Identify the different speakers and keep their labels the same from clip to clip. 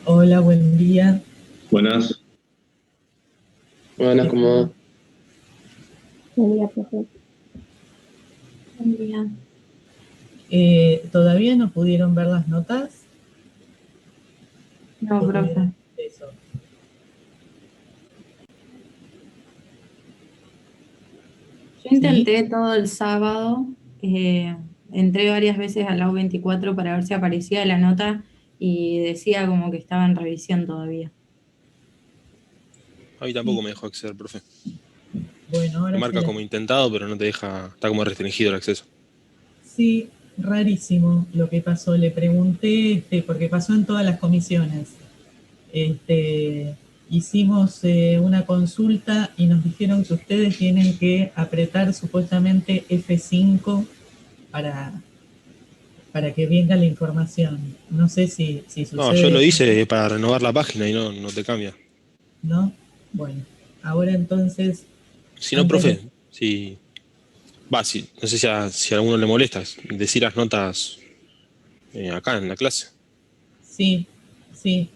Speaker 1: Hola, buen día.
Speaker 2: Buenas.
Speaker 3: Bueno,
Speaker 1: ¿Qué tal?
Speaker 3: como
Speaker 4: Buen día, profe. Buen día.
Speaker 1: ¿Todavía no pudieron ver las notas?
Speaker 4: No,
Speaker 1: ¿O tuvieron
Speaker 4: profe.
Speaker 1: eso?
Speaker 4: Yo
Speaker 1: ¿Sí?
Speaker 4: intenté todo el sábado, entré varias veces al AU24 para ver si aparecía la nota y decía como que estaba en revisión todavía.
Speaker 5: A mí
Speaker 1: Sí.
Speaker 5: tampoco me dejó acceder, profe.
Speaker 1: Bueno,
Speaker 5: Te
Speaker 1: ahora se
Speaker 5: marca
Speaker 1: las...
Speaker 5: como intentado, pero no te deja, está como restringido el acceso.
Speaker 1: Sí, rarísimo lo que pasó. Le pregunté, porque pasó en todas las comisiones. Este, hicimos una consulta y nos dijeron que ustedes tienen que apretar supuestamente F5 para, para que venga la información. No sé si
Speaker 5: No, yo
Speaker 1: sucede
Speaker 5: lo
Speaker 1: eso,
Speaker 5: hice para renovar la página y no te cambia.
Speaker 1: ¿no? Bueno, ahora entonces,
Speaker 5: Si no,
Speaker 1: antes de...
Speaker 5: profe, si, no sé si a alguno le molesta, decir las notas acá en la clase.
Speaker 1: Sí, sí,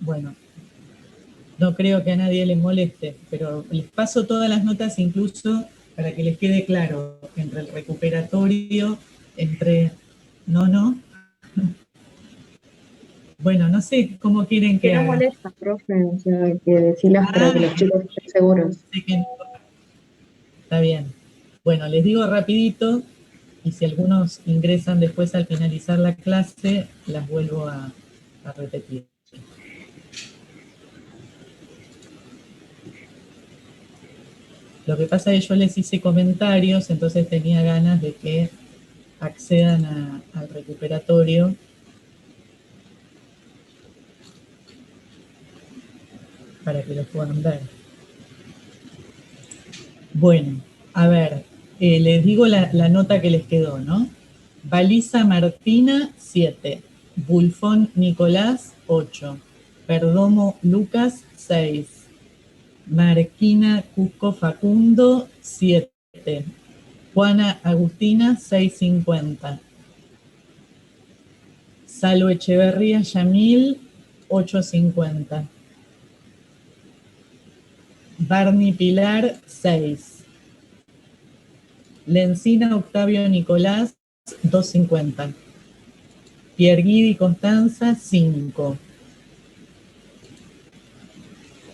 Speaker 1: bueno, no creo que a nadie le moleste, pero les paso todas las notas incluso para que les quede claro, entre el recuperatorio, entre... No, no. Bueno, no sé cómo quieren
Speaker 6: Que
Speaker 1: que
Speaker 6: no
Speaker 1: haga.
Speaker 6: molesta, profe, o sea, que decirlas para
Speaker 1: Ah,
Speaker 6: que los chicos estén seguros.
Speaker 1: sé que no. Está bien. Bueno, les digo rapidito y si algunos ingresan después al finalizar la clase, las vuelvo a repetir. Lo que pasa es que yo les hice comentarios, entonces tenía ganas de que accedan al recuperatorio para que lo puedan ver. Bueno, a ver, les digo la nota que les quedó, ¿no? Baliza Martina, 7. Bulfón Nicolás, 8. Perdomo Lucas, 6. Marquina Cusco Facundo, 7. Juana Agustina, 6,50. Salo Echeverría Yamil, 8,50. Barney Pilar, 6. Lencina Octavio Nicolás, 2,50. Pierguidi Constanza, 5.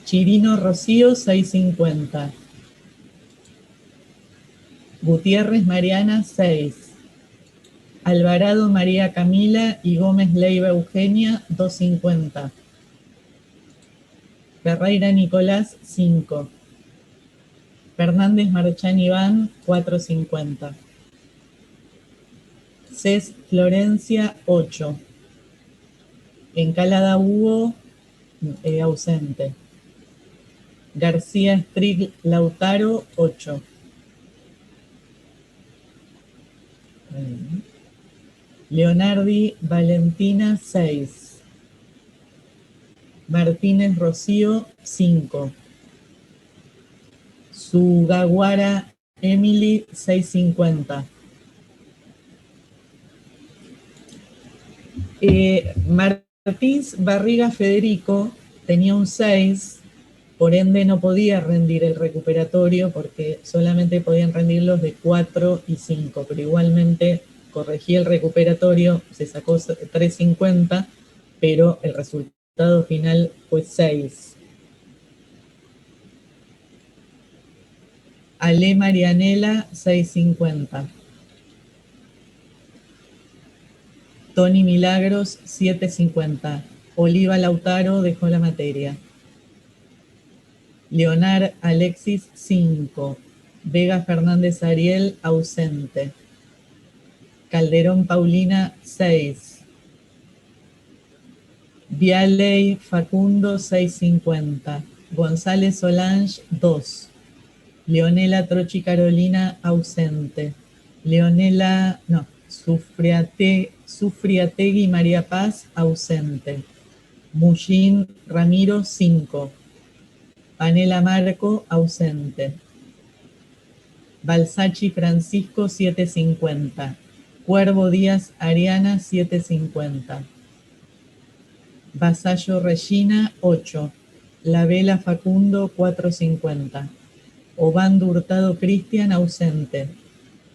Speaker 1: Chirino Rocío, 6,50. Gutiérrez Mariana, 6. Alvarado María Camila y Gómez Leiva Eugenia, 2,50. Ferreira Nicolás, 5. Fernández Marchán Iván, 4,50. Cés Florencia, 8. Encalada Hugo, ausente. García Strig Lautaro, 8. Leonardi Valentina, 6. Martínez Rocío, 5. Sugawara Emily, 6,50. Martins Barriga Federico tenía un 6, por ende no podía rendir el recuperatorio porque solamente podían rendir los de 4 y 5, pero igualmente corregí el recuperatorio, se sacó 3,50, pero el resultado final fue 6. Ale Marianela, 6,50. Tony Milagros, 7,50. Oliva Lautaro dejó la materia. Leonar Alexis, 5. Vega Fernández Ariel, ausente. Calderón Paulina, 6. Vialey Facundo, 6,50. González Solange, 2. Leonela Trochi Carolina, ausente. Leonela, no, Sufriategui María Paz, ausente. Mullín Ramiro, 5. Panela Marco, ausente. Balsachi Francisco, 7,50. Cuervo Díaz Ariana, 7,50. Vasallo Regina, 8. La Vela Facundo, 450. Obando Hurtado Cristian, ausente.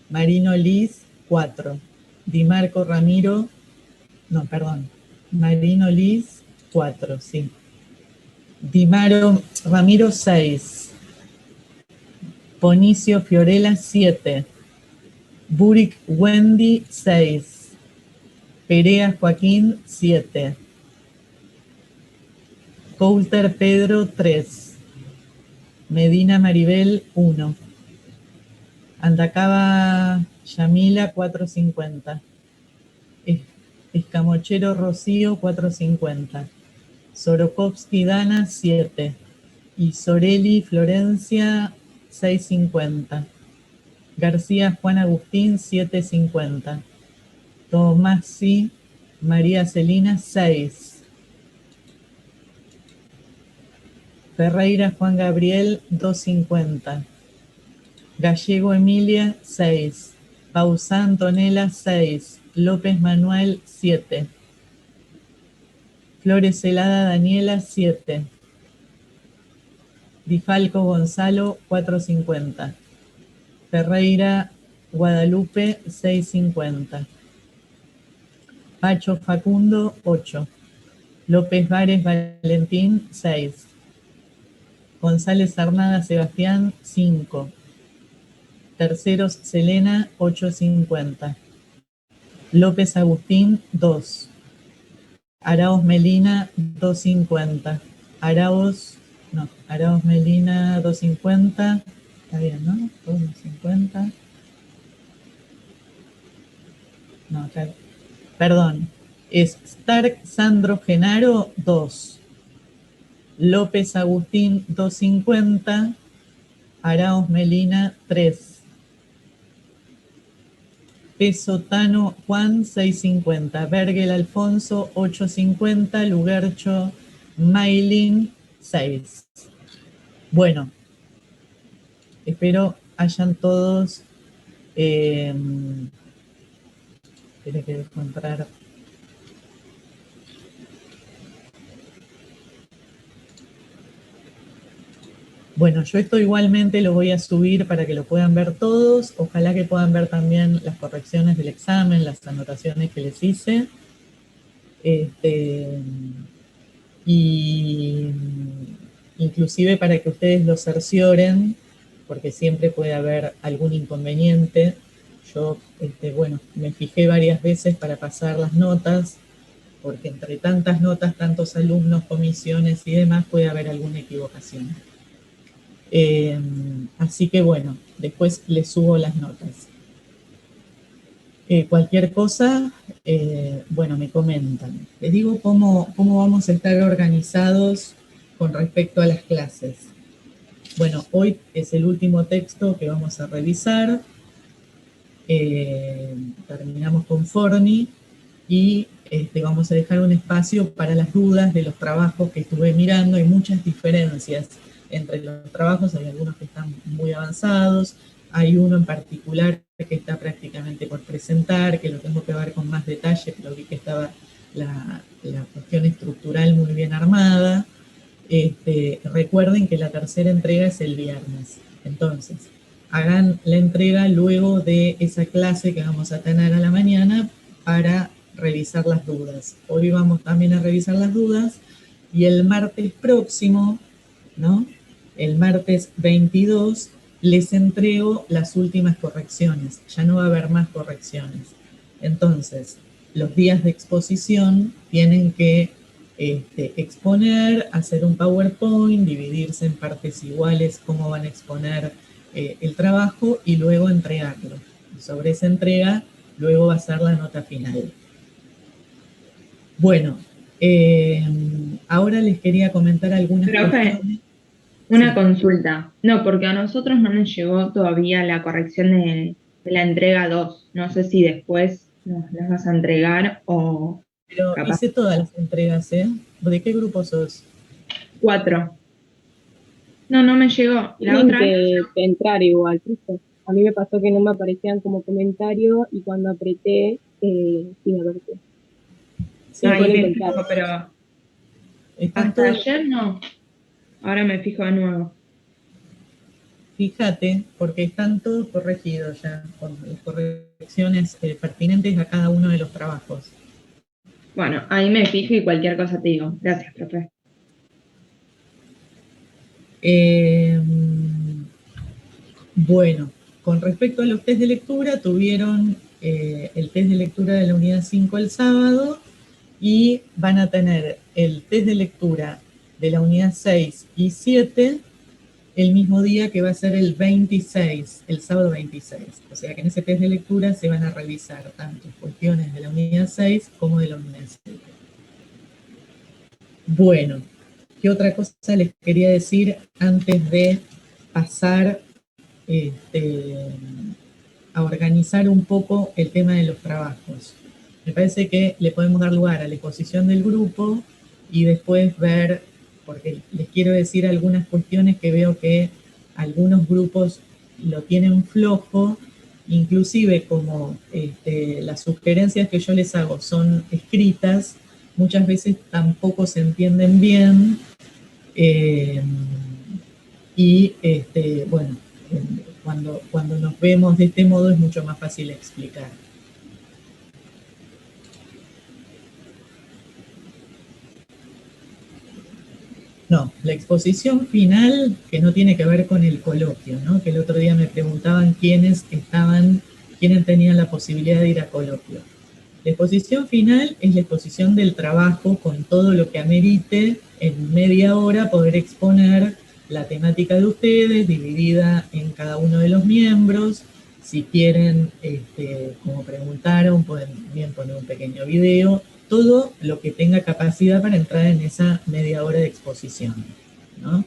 Speaker 1: Marino Liz, 4. Di Marco Ramiro, no, perdón. Marino Liz, 4, sí. Ramiro, 6. Ponicio Fiorella, 7. Buric Wendy, 6. Perea Joaquín, 7. Coulter Pedro, 3. Medina Maribel, 1. Andacaba Yamila, 450. Escamochero Rocío, 450. Sorokovsky Dana, 7. Y Sorelli Florencia, 650. García Juan Agustín, 750. Tomasi María Celina, 6. Ferreira Juan Gabriel, 250. Gallego Emilia, 6. Pausá Antonella, 6. López Manuel, 7. Flores Celada Daniela, 7. Difalco Gonzalo, 450. Ferreira Guadalupe, 650. Pacho Facundo, 8. López Vares Valentín, 6. González Arnada Sebastián, 5. Terceros Selena, 850. López Agustín, 2. Arauz Melina, 250. Arauz Melina, 250. Está bien, ¿no? 250. No, acá. Perdón. Es Stark Sandro Genaro, 2. López Agustín, 250. Arauz Melina, 3. Peso Tano Juan, 650. Bergel Alfonso, 850. Lugercho Maylin, 6. Bueno, espero hayan todos. Espera que dejo entrar. Bueno, yo esto igualmente lo voy a subir para que lo puedan ver todos. Ojalá que puedan ver también las correcciones del examen, las anotaciones que les hice. Y inclusive para que ustedes lo cercioren, porque siempre puede haber algún inconveniente. Yo, bueno, me fijé varias veces para pasar las notas, porque entre tantas notas, tantos alumnos, comisiones y demás, puede haber alguna equivocación. Así que bueno, después les subo las notas. Cualquier cosa, bueno, me comentan. Les digo cómo vamos a estar organizados con respecto a las clases. Bueno, hoy es el último texto que vamos a revisar. Terminamos con Forni y vamos a dejar un espacio para las dudas de los trabajos que estuve mirando. Hay muchas diferencias entre los trabajos, hay algunos que están muy avanzados, hay uno en particular que está prácticamente por presentar, que lo tengo que ver con más detalle, pero vi que estaba la cuestión estructural muy bien armada. Recuerden que la tercera entrega es el viernes, entonces hagan la entrega luego de esa clase que vamos a tener a la mañana para revisar las dudas. Hoy vamos también a revisar las dudas y el martes próximo, ¿no? El martes 22 les entrego las últimas correcciones. Ya no va a haber más correcciones. Entonces, los días de exposición tienen que exponer, hacer un PowerPoint, dividirse en partes iguales cómo van a exponer el trabajo y luego entregarlo. Sobre esa entrega, luego va a ser la nota final. Bueno, ahora les quería comentar algunas cuestiones.
Speaker 2: Una consulta. No, porque a nosotros no nos llegó todavía la corrección de la entrega 2. No sé si después nos las vas a entregar o...
Speaker 1: Pero
Speaker 2: capaz.
Speaker 1: hice todas las entregas, ¿eh? ¿De qué grupo sos?
Speaker 2: 4. No me llegó. La
Speaker 6: Tienen
Speaker 2: otra
Speaker 6: que entrar igual, ¿viste? A mí me pasó que no me aparecían como comentario y cuando apreté, sí me apareció.
Speaker 1: Sí,
Speaker 2: ahí
Speaker 6: Tienen
Speaker 2: me
Speaker 6: que entrar.
Speaker 2: fijo, pero
Speaker 1: Están
Speaker 2: Hasta
Speaker 1: todos,
Speaker 2: ayer no. Ahora me fijo de nuevo.
Speaker 1: fíjate, porque están todos corregidos ya, con las correcciones pertinentes a cada uno de los trabajos.
Speaker 2: Bueno, ahí me fijo y cualquier cosa te digo. Gracias, profe.
Speaker 1: Bueno, con respecto a los test de lectura, tuvieron el test de lectura de la unidad 5 el sábado y van a tener el test de lectura de la unidad 6 y 7 el mismo día, que va a ser el 26, el sábado 26. O sea que en ese test de lectura se van a revisar tanto cuestiones de la unidad 6 como de la unidad 7. Bueno, ¿qué otra cosa les quería decir antes de pasar a organizar un poco el tema de los trabajos? Me parece que le podemos dar lugar a la exposición del grupo y después ver, porque les quiero decir algunas cuestiones que veo que algunos grupos lo tienen flojo, inclusive como las sugerencias que yo les hago son escritas, muchas veces tampoco se entienden bien, y bueno, cuando nos vemos de este modo es mucho más fácil explicar. No, la exposición final, que no tiene que ver con el coloquio, ¿no? Que el otro día me preguntaban quiénes tenían la posibilidad de ir a coloquio. La exposición final es la exposición del trabajo con todo lo que amerite en media hora poder exponer la temática de ustedes, dividida en cada uno de los miembros. Si quieren, como preguntaron, pueden bien poner un pequeño video, todo lo que tenga capacidad para entrar en esa media hora de exposición, ¿no?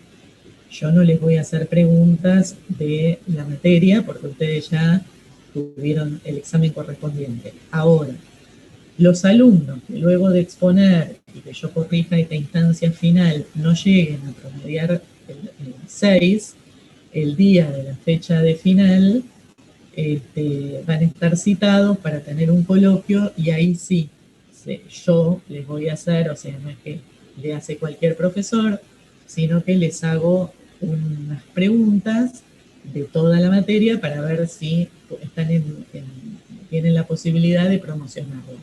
Speaker 1: Yo no les voy a hacer preguntas de la materia porque ustedes ya tuvieron el examen correspondiente. Ahora, los alumnos que luego de exponer y que yo corrija esta instancia final no lleguen a promediar el 6, el día de la fecha de final, van a estar citados para tener un coloquio y ahí sí, yo les voy a hacer, o sea, no es que le hace cualquier profesor, sino que les hago unas preguntas de toda la materia para ver si están tienen la posibilidad de promocionarlo.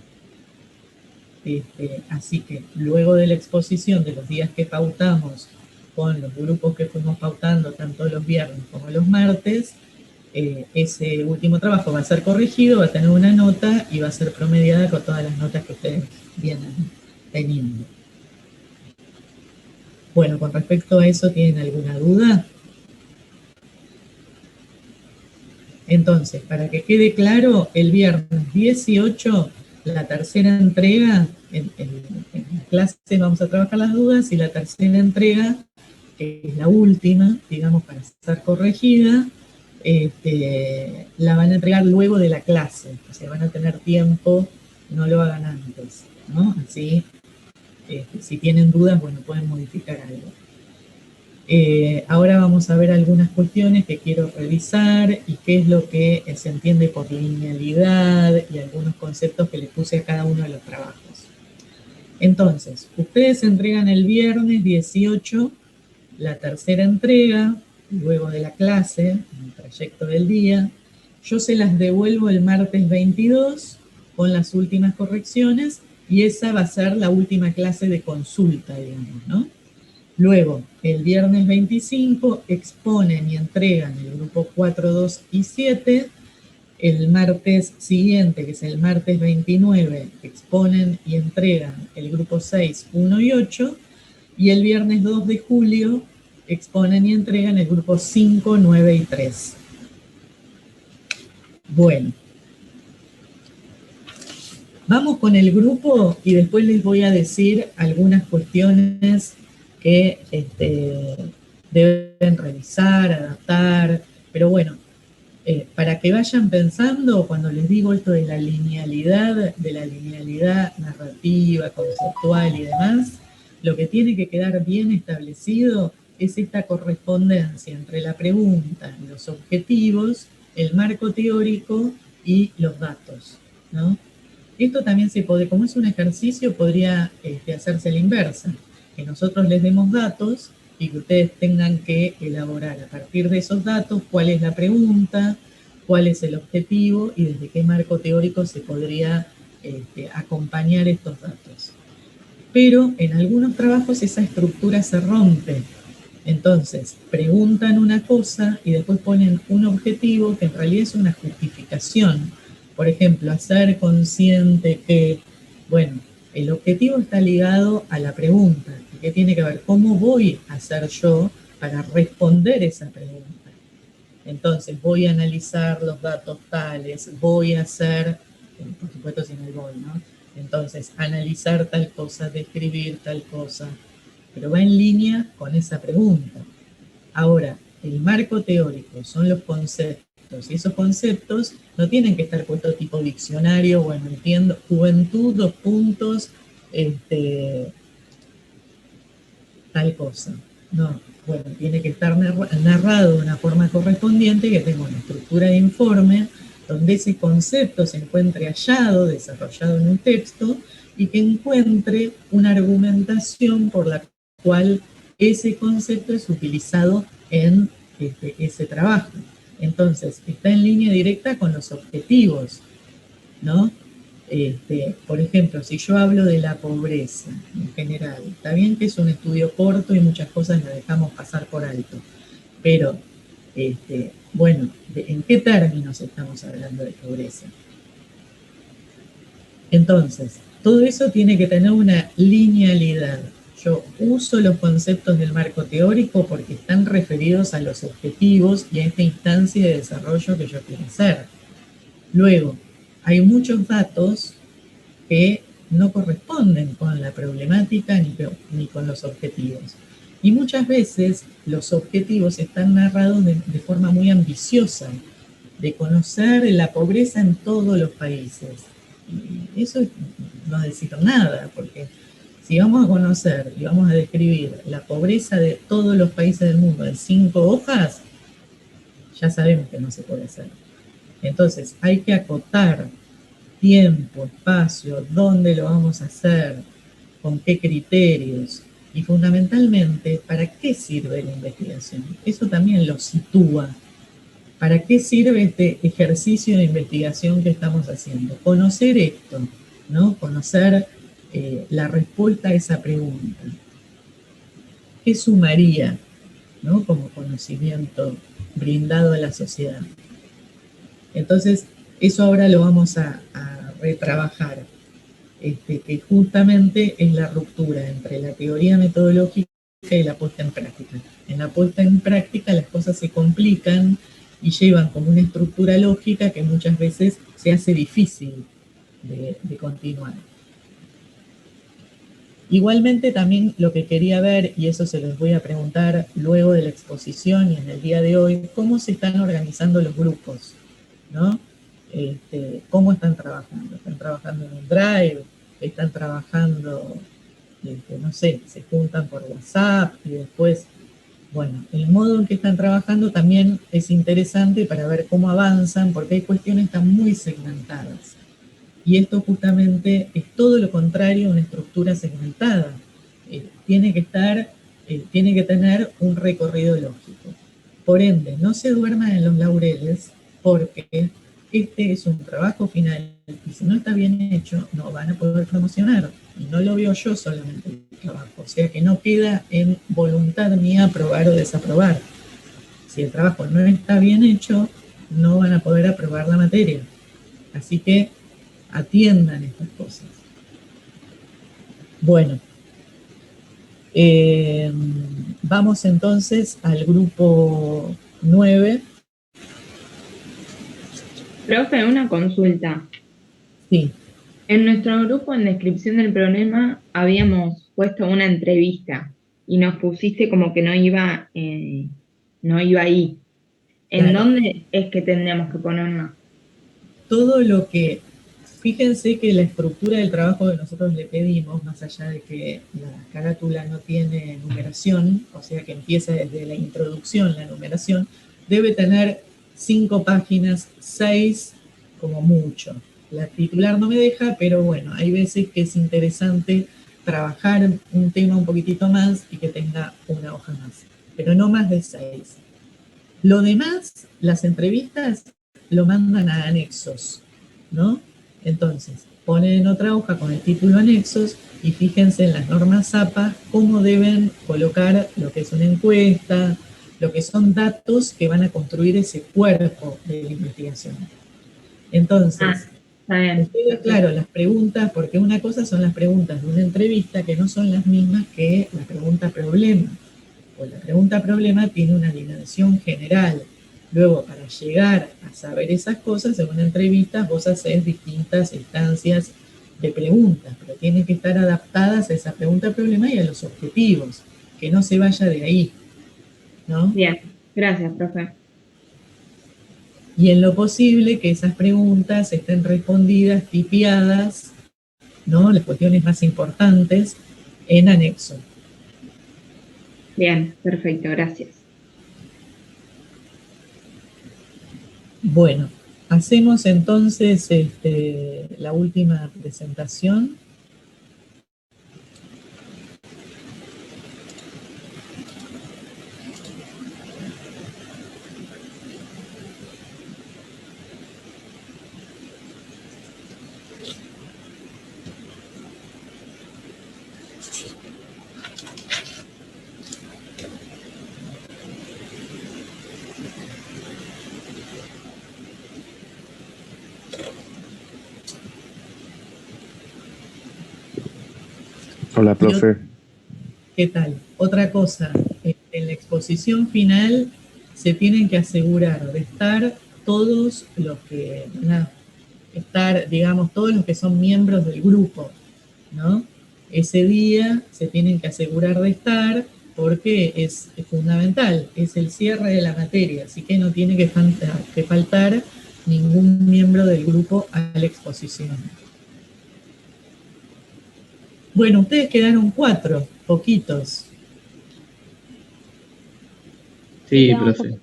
Speaker 1: Así que luego de la exposición de los días que pautamos con los grupos que fuimos pautando tanto los viernes como los martes, ese último trabajo va a ser corregido, va a tener una nota y va a ser promediada con todas las notas que ustedes vienen teniendo. Bueno, con respecto a eso, ¿tienen alguna duda? Entonces, para que quede claro, el viernes 18, la tercera entrega, en las clases vamos a trabajar las dudas, y la tercera entrega, que es la última, digamos, para estar corregida, la van a entregar luego de la clase, o sea, van a tener tiempo, no lo hagan antes, ¿no? Así, si tienen dudas, bueno, pueden modificar algo. Ahora vamos a ver algunas cuestiones que quiero revisar y qué es lo que se entiende por linealidad y algunos conceptos que les puse a cada uno de los trabajos. Entonces, ustedes entregan el viernes 18 la tercera entrega, luego de la clase, en el trayecto del día. Yo se las devuelvo el martes 22 con las últimas correcciones y esa va a ser la última clase de consulta, digamos, ¿no? Luego, el viernes 25, exponen y entregan el grupo 4, 2 y 7. El martes siguiente, que es el martes 29, exponen y entregan el grupo 6, 1 y 8. Y el viernes 2 de julio, exponen y entregan el grupo 5, 9 y 3. Bueno. Vamos con el grupo y después les voy a decir algunas cuestiones que deben revisar, adaptar, pero bueno, para que vayan pensando, cuando les digo esto de la linealidad narrativa, conceptual y demás, lo que tiene que quedar bien establecido es esta correspondencia entre la pregunta, los objetivos, el marco teórico y los datos, ¿no? Esto también se puede, como es un ejercicio, podría hacerse a la inversa. que nosotros les demos datos y que ustedes tengan que elaborar a partir de esos datos cuál es la pregunta, cuál es el objetivo y desde qué marco teórico se podría acompañar estos datos. Pero en algunos trabajos esa estructura se rompe. Entonces, preguntan una cosa y después ponen un objetivo que en realidad es una justificación. Por ejemplo, hacer consciente que, bueno, el objetivo está ligado a la pregunta. ¿Qué tiene que ver? ¿Cómo voy a hacer yo para responder esa pregunta? Entonces, voy a analizar los datos tales, voy a hacer, por supuesto sin el voy, ¿no? Entonces, analizar tal cosa, describir tal cosa, pero va en línea con esa pregunta. Ahora, el marco teórico son los conceptos, y esos conceptos no tienen que estar puestos tipo diccionario, bueno, entiendo, juventud, dos puntos, tal cosa. No, bueno, tiene que estar narrado de una forma correspondiente, que tenga una estructura de informe, donde ese concepto se encuentre hallado, desarrollado en un texto, y que encuentre una argumentación por la cual ese concepto es utilizado en ese trabajo. Entonces, está en línea directa con los objetivos, ¿no? Por ejemplo, si yo hablo de la pobreza en general, está bien que es un estudio corto y muchas cosas las dejamos pasar por alto, pero, bueno, ¿en qué términos estamos hablando de pobreza? Entonces, todo eso tiene que tener una linealidad. Yo uso los conceptos del marco teórico porque están referidos a los objetivos y a esta instancia de desarrollo que yo quiero hacer. Luego, hay muchos datos que no corresponden con la problemática ni con los objetivos. Y muchas veces los objetivos están narrados de forma muy ambiciosa, de conocer la pobreza en todos los países. Y eso no es decir nada, porque si vamos a conocer y vamos a describir la pobreza de todos los países del mundo en 5 hojas, ya sabemos que no se puede hacer. Entonces hay que acotar tiempo, espacio, dónde lo vamos a hacer, con qué criterios y fundamentalmente para qué sirve la investigación. Eso también lo sitúa. ¿Para qué sirve este ejercicio de investigación que estamos haciendo? Conocer esto, ¿no? Conocer la respuesta a esa pregunta. ¿Qué sumaría, ¿no? Como conocimiento brindado a la sociedad? Entonces, eso ahora lo vamos a retrabajar, que justamente es la ruptura entre la teoría metodológica y la puesta en práctica. En la puesta en práctica las cosas se complican y llevan como una estructura lógica que muchas veces se hace difícil de continuar. Igualmente también lo que quería ver, y eso se los voy a preguntar luego de la exposición y en el día de hoy, cómo se están organizando los grupos, ¿no? ¿Cómo están trabajando? ¿Están trabajando en un Drive? ¿Están trabajando, no sé, se juntan por WhatsApp y después, bueno, el modo en que están trabajando también es interesante para ver cómo avanzan, porque hay cuestiones que están muy segmentadas. Y esto justamente es todo lo contrario a una estructura segmentada. Tiene que tener un recorrido lógico. Por ende, no se duerman en los laureles, porque este es un trabajo final y si no está bien hecho, no van a poder promocionar. Y no lo veo yo solamente el trabajo, o sea que no queda en voluntad mía aprobar o desaprobar. Si el trabajo no está bien hecho, no van a poder aprobar la materia. Así que atiendan estas cosas. Bueno, vamos entonces al grupo 9.
Speaker 2: Profe, una consulta.
Speaker 1: Sí.
Speaker 2: En nuestro grupo, en descripción del problema, habíamos puesto una entrevista y nos pusiste como que no iba ahí. ¿En
Speaker 1: Claro.
Speaker 2: dónde es que tendríamos que ponernos?
Speaker 1: Todo lo que, fíjense que la estructura del trabajo que nosotros le pedimos, más allá de que la carátula no tiene numeración, o sea que empieza desde la introducción, la numeración, debe tener 5 páginas, 6 como mucho. La titular no me deja, pero bueno, hay veces que es interesante trabajar un tema un poquitito más y que tenga una hoja más, pero no más de 6. Lo demás, las entrevistas lo mandan a anexos, ¿no? Entonces, ponen en otra hoja con el título anexos y fíjense en las normas APA cómo deben colocar lo que es una encuesta, lo que son datos que van a construir ese cuerpo de la investigación. Entonces,
Speaker 2: Está bien.
Speaker 1: ustedes, claro, las preguntas, porque una cosa son las preguntas de una entrevista que no son las mismas que la pregunta problema. Pues la pregunta problema tiene una dimensión general. Luego, para llegar a saber esas cosas, en una entrevista vos haces distintas instancias de preguntas, pero tienen que estar adaptadas a esa pregunta problema y a los objetivos, que no se vaya de ahí, ¿no?
Speaker 2: Bien, gracias, profe.
Speaker 1: Y en lo posible que esas preguntas estén respondidas, tipiadas, ¿no? Las cuestiones más importantes en anexo.
Speaker 2: Bien, perfecto, gracias.
Speaker 1: Bueno, hacemos entonces la última presentación.
Speaker 3: Hola, profe.
Speaker 1: ¿Qué tal? Otra cosa, en la exposición final se tienen que asegurar de estar todos los que van a estar, digamos, todos los que son miembros del grupo, ¿no? Ese día se tienen que asegurar de estar porque es fundamental, es el cierre de la materia, así que no tiene que faltar ningún miembro del grupo a la exposición. Bueno, ustedes quedaron 4, poquitos.
Speaker 7: Sí, profe.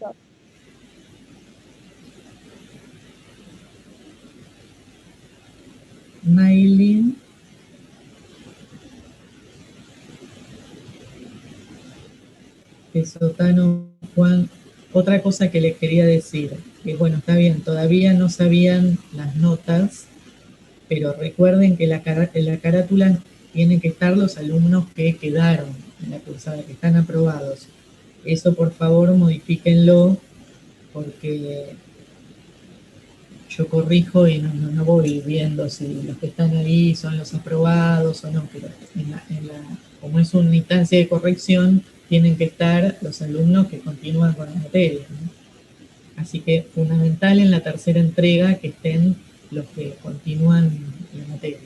Speaker 1: Maylin. Sotano, Juan. Otra cosa que les quería decir, que bueno, está bien, todavía no sabían las notas, pero recuerden que en la carátula tienen que estar los alumnos que quedaron en la cursada, que están aprobados. Eso por favor modifíquenlo, porque yo corrijo y no voy viendo si los que están ahí son los aprobados o no, pero como es una instancia de corrección, tienen que estar los alumnos que continúan con la materia, ¿no? Así que fundamental en la tercera entrega que estén los que continúan la materia.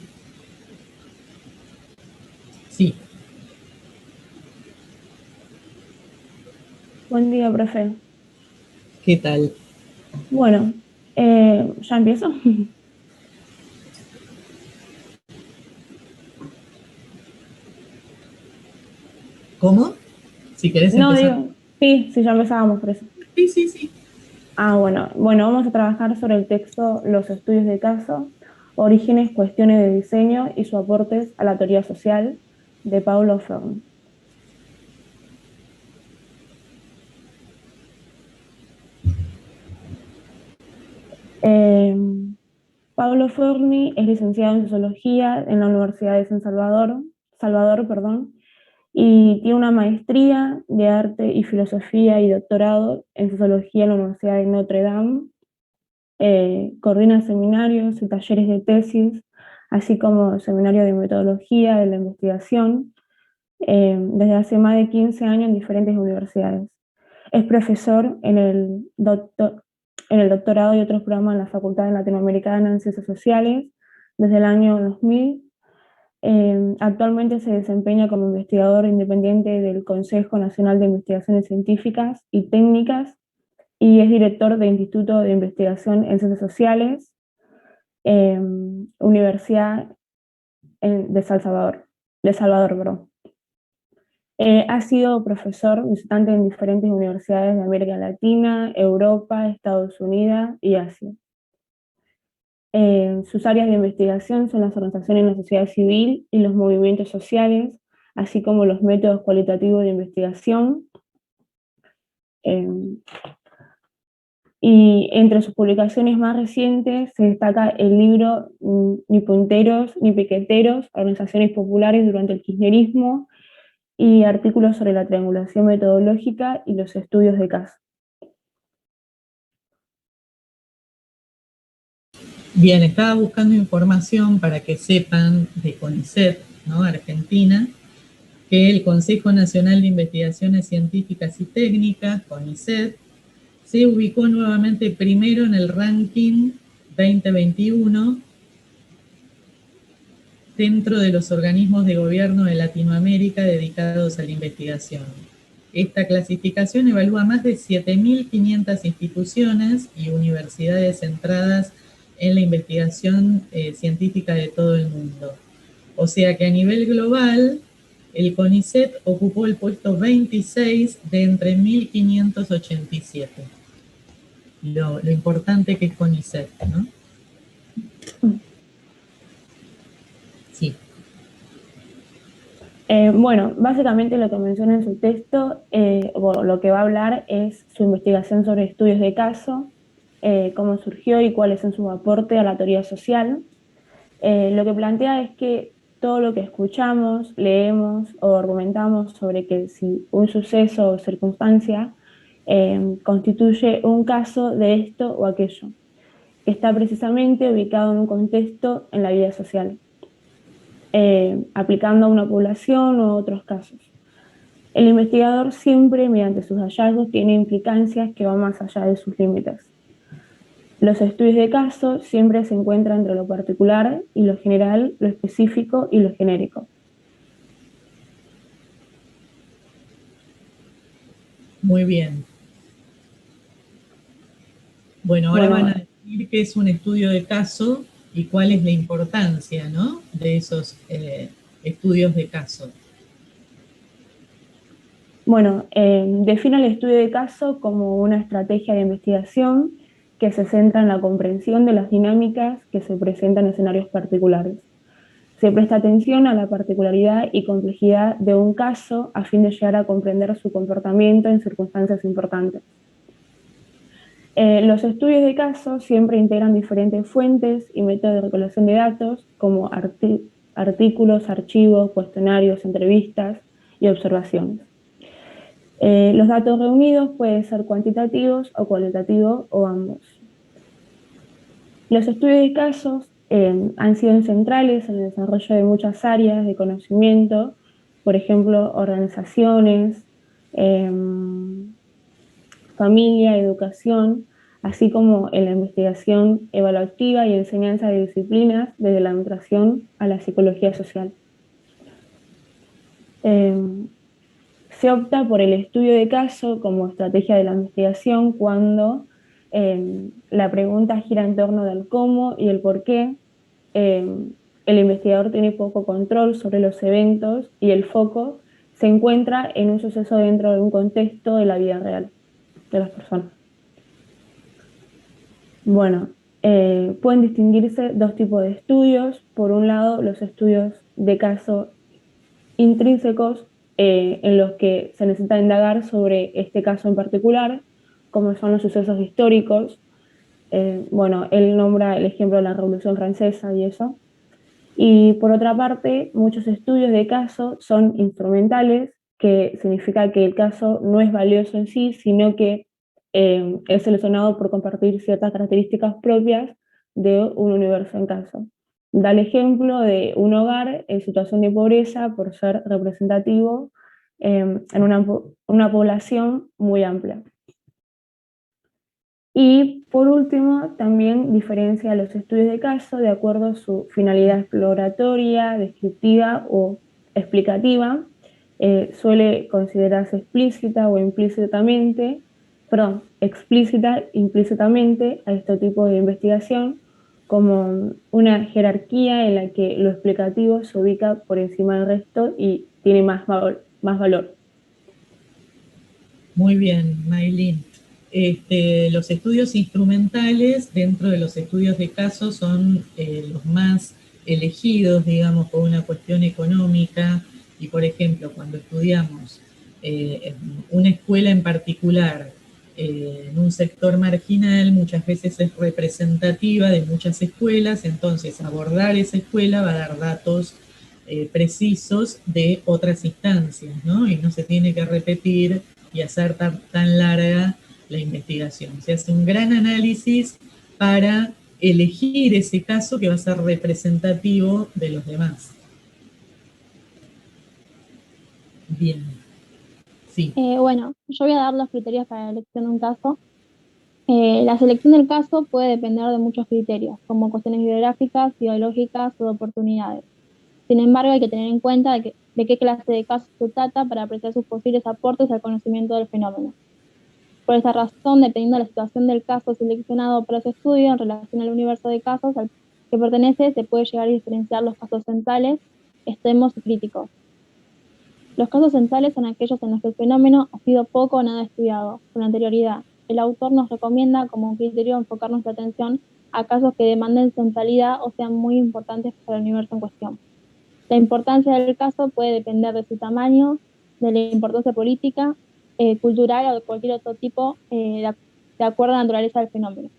Speaker 1: Sí.
Speaker 8: Buen día, profe.
Speaker 1: ¿Qué tal?
Speaker 8: Bueno, ¿ya empiezo?
Speaker 1: ¿Cómo? Si querés
Speaker 8: No,
Speaker 1: empezar.
Speaker 8: digo, sí, ya empezábamos por eso.
Speaker 1: Sí.
Speaker 8: Bueno, vamos a trabajar sobre el texto Los estudios de caso, orígenes, cuestiones de diseño y sus aportes a la teoría social, de Paulo Freire. Pablo Forni es licenciado en Sociología en la Universidad de Salvador, y tiene una maestría de Arte y Filosofía y doctorado en Sociología en la Universidad de Notre Dame. Coordina seminarios y talleres de tesis, así como seminarios de metodología de la investigación, desde hace más de 15 años en diferentes universidades. Es profesor en el doctorado y otros programas en la Facultad Latinoamericana en Ciencias Sociales desde el año 2000. Actualmente se desempeña como investigador independiente del Consejo Nacional de Investigaciones Científicas y Técnicas y es director del Instituto de Investigación en Ciencias Sociales, Universidad de Salvador. Ha sido profesor visitante en diferentes universidades de América Latina, Europa, Estados Unidos y Asia. Sus áreas de investigación son las organizaciones en la sociedad civil y los movimientos sociales, así como los métodos cualitativos de investigación. Y entre sus publicaciones más recientes se destaca el libro Ni punteros ni piqueteros, organizaciones populares durante el kirchnerismo, y artículos sobre la triangulación metodológica y los estudios de caso.
Speaker 1: Bien, estaba buscando información para que sepan de CONICET, ¿no? Argentina, que el Consejo Nacional de Investigaciones Científicas y Técnicas, CONICET, se ubicó nuevamente primero en el ranking 2021 dentro de los organismos de gobierno de Latinoamérica dedicados a la investigación. Esta clasificación evalúa más de 7.500 instituciones y universidades centradas en la investigación científica de todo el mundo. O sea que a nivel global, el CONICET ocupó el puesto 26 de entre 1.587. Lo importante que es CONICET, ¿no? Sí.
Speaker 8: Bueno, básicamente lo que menciona en su texto, bueno, lo que va a hablar es su investigación sobre estudios de caso, cómo surgió y cuáles son sus aportes a la teoría social. Lo que plantea es que todo lo que escuchamos, leemos o argumentamos sobre que si un suceso o circunstancia constituye un caso de esto o aquello, que está precisamente ubicado en un contexto en la vida social, aplicando a una población o a otros casos. El investigador siempre, mediante sus hallazgos, tiene implicancias que van más allá de sus límites. Los estudios de caso siempre se encuentran entre lo particular y lo general, lo específico y lo genérico.
Speaker 1: Muy bien. Bueno, ahora van a decir qué es un estudio de caso y cuál es la importancia, ¿no?, de esos estudios de caso.
Speaker 8: Bueno, define el estudio de caso como una estrategia de investigación que se centra en la comprensión de las dinámicas que se presentan en escenarios particulares. Se presta atención a la particularidad y complejidad de un caso a fin de llegar a comprender su comportamiento en circunstancias importantes. Los estudios de caso siempre integran diferentes fuentes y métodos de recolección de datos como artículos, archivos, cuestionarios, entrevistas y observaciones. Los datos reunidos pueden ser cuantitativos o cualitativos o ambos. Los estudios de casos han sido centrales en el desarrollo de muchas áreas de conocimiento, por ejemplo, organizaciones, familia, educación, así como en la investigación evaluativa y enseñanza de disciplinas desde la nutrición a la psicología social. Se opta por el estudio de caso como estrategia de la investigación cuando la pregunta gira en torno del cómo y el por qué. El investigador tiene poco control sobre los eventos y el foco se encuentra en un suceso dentro de un contexto de la vida real de las personas. Bueno, pueden distinguirse dos tipos de estudios. Por un lado, los estudios de caso intrínsecos, en los que se necesita indagar sobre este caso en particular, como son los sucesos históricos. Bueno, él nombra el ejemplo de la Revolución Francesa y eso. Y por otra parte, muchos estudios de caso son instrumentales, que significa que el caso no es valioso en sí, sino que es seleccionado por compartir ciertas características propias de un universo en caso. Da el ejemplo de un hogar en situación de pobreza por ser representativo en una población muy amplia. Y por último, también diferencia los estudios de caso de acuerdo a su finalidad exploratoria, descriptiva o explicativa. Suele considerarse explícita o implícitamente, implícitamente a este tipo de investigación como una jerarquía en la que lo explicativo se ubica por encima del resto y tiene más valor.
Speaker 1: Muy bien, Maylin. Los estudios instrumentales dentro de los estudios de caso son los más elegidos, digamos, por una cuestión económica. Y, por ejemplo, cuando estudiamos una escuela en particular en un sector marginal, muchas veces es representativa de muchas escuelas, entonces abordar esa escuela va a dar datos precisos de otras instancias, ¿no? Y no se tiene que repetir y hacer tan larga la investigación. Se hace un gran análisis para elegir ese caso que va a ser representativo de los demás. Bien. Sí.
Speaker 9: Bueno, yo voy a dar los criterios para la elección de un caso. La selección del caso puede depender de muchos criterios, como cuestiones biográficas, ideológicas o de oportunidades. Sin embargo, hay que tener en cuenta de qué clase de caso se trata para apreciar sus posibles aportes al conocimiento del fenómeno. Por esta razón, dependiendo de la situación del caso seleccionado para su estudio en relación al universo de casos al que pertenece, se puede llegar a diferenciar los casos centrales, extremos y críticos. Los casos centrales son aquellos en los que el fenómeno ha sido poco o nada estudiado con anterioridad. El autor nos recomienda como criterio enfocar nuestra atención a casos que demanden centralidad o sean muy importantes para el universo en cuestión. La importancia del caso puede depender de su tamaño, de la importancia política, cultural o de cualquier otro tipo de acuerdo a la naturaleza del fenómeno.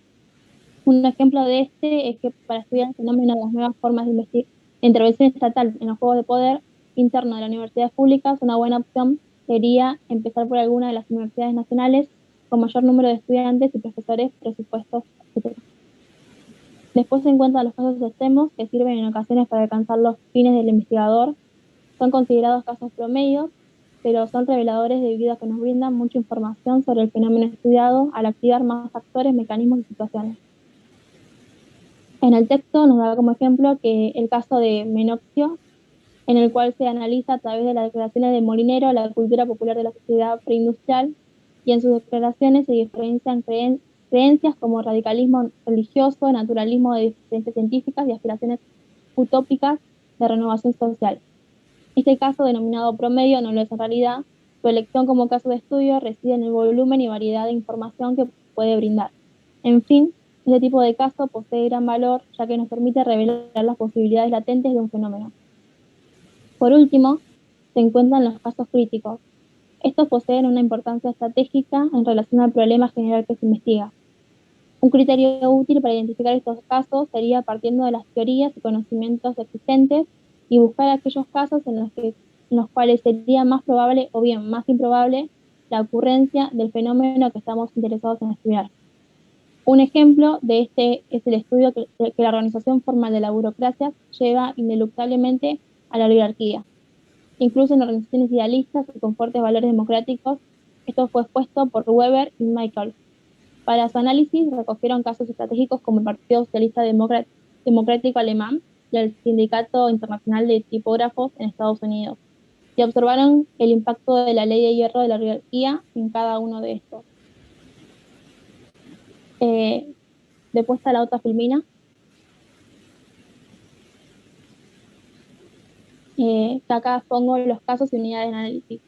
Speaker 9: Un ejemplo de este es que para estudiar el fenómeno de las nuevas formas de intervención estatal en los juegos de poder interno de las universidades públicas, una buena opción sería empezar por alguna de las universidades nacionales con mayor número de estudiantes y profesores, presupuestos, etc. Después se encuentran los casos extremos que sirven en ocasiones para alcanzar los fines del investigador. Son considerados casos promedios, pero son reveladores debido a que nos brindan mucha información sobre el fenómeno estudiado al activar más factores, mecanismos y situaciones. En el texto nos da como ejemplo que el caso de Menocchio, en el cual se analiza a través de las declaraciones de Molinero la cultura popular de la sociedad preindustrial, y en sus declaraciones se diferencian creencias como radicalismo religioso, naturalismo de diferencias científicas y aspiraciones utópicas de renovación social. Este caso, denominado promedio, no lo es en realidad. Su elección como caso de estudio reside en el volumen y variedad de información que puede brindar. En fin, este tipo de caso posee gran valor, ya que nos permite revelar las posibilidades latentes de un fenómeno. Por último, se encuentran los casos críticos. Estos poseen una importancia estratégica en relación al problema general que se investiga. Un criterio útil para identificar estos casos sería partiendo de las teorías y conocimientos existentes y buscar aquellos casos en los cuales sería más probable o bien más improbable la ocurrencia del fenómeno que estamos interesados en estudiar. Un ejemplo de este es el estudio que la organización formal de la burocracia lleva ineluctablemente a la oligarquía. Incluso en organizaciones idealistas y con fuertes valores democráticos, esto fue expuesto por Weber y Michael. Para su análisis recogieron casos estratégicos como el Partido Socialista Democrático Alemán y el Sindicato Internacional de Tipógrafos en Estados Unidos, y observaron el impacto de la ley de hierro de la oligarquía en cada uno de estos. Después está la otra filmina. Acá pongo los casos y unidades de análisis.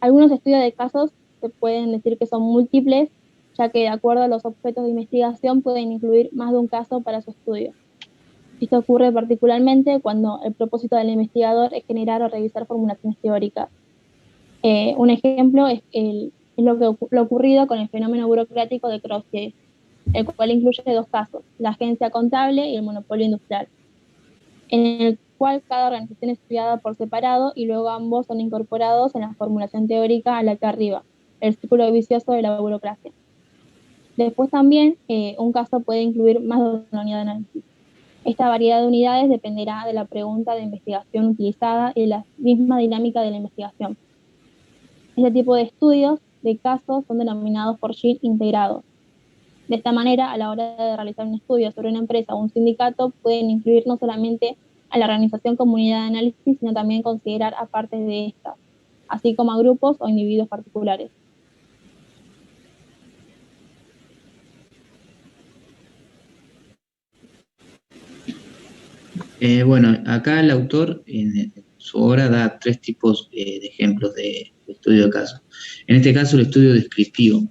Speaker 9: Algunos estudios de casos se pueden decir que son múltiples, ya que de acuerdo a los objetos de investigación pueden incluir más de un caso para su estudio. Esto ocurre particularmente cuando el propósito del investigador es generar o revisar formulaciones teóricas. Un ejemplo es lo ocurrido con el fenómeno burocrático de Croce, el cual incluye dos casos, la agencia contable y el monopolio industrial, en el cual cada organización es estudiada por separado y luego ambos son incorporados en la formulación teórica a la que arriba, el círculo vicioso de la burocracia. Después también un caso puede incluir más de una unidad de análisis. Esta variedad de unidades dependerá de la pregunta de investigación utilizada y de la misma dinámica de la investigación. Este tipo de estudios de casos son denominados por SHIR integrados. De esta manera, a la hora de realizar un estudio sobre una empresa o un sindicato, pueden incluir no solamente a la organización como unidad de análisis, sino también considerar a partes de estas, así como a grupos o individuos particulares.
Speaker 7: Bueno, acá el autor en su obra da 3 tipos de ejemplos de estudio de caso. En este caso, el estudio descriptivo.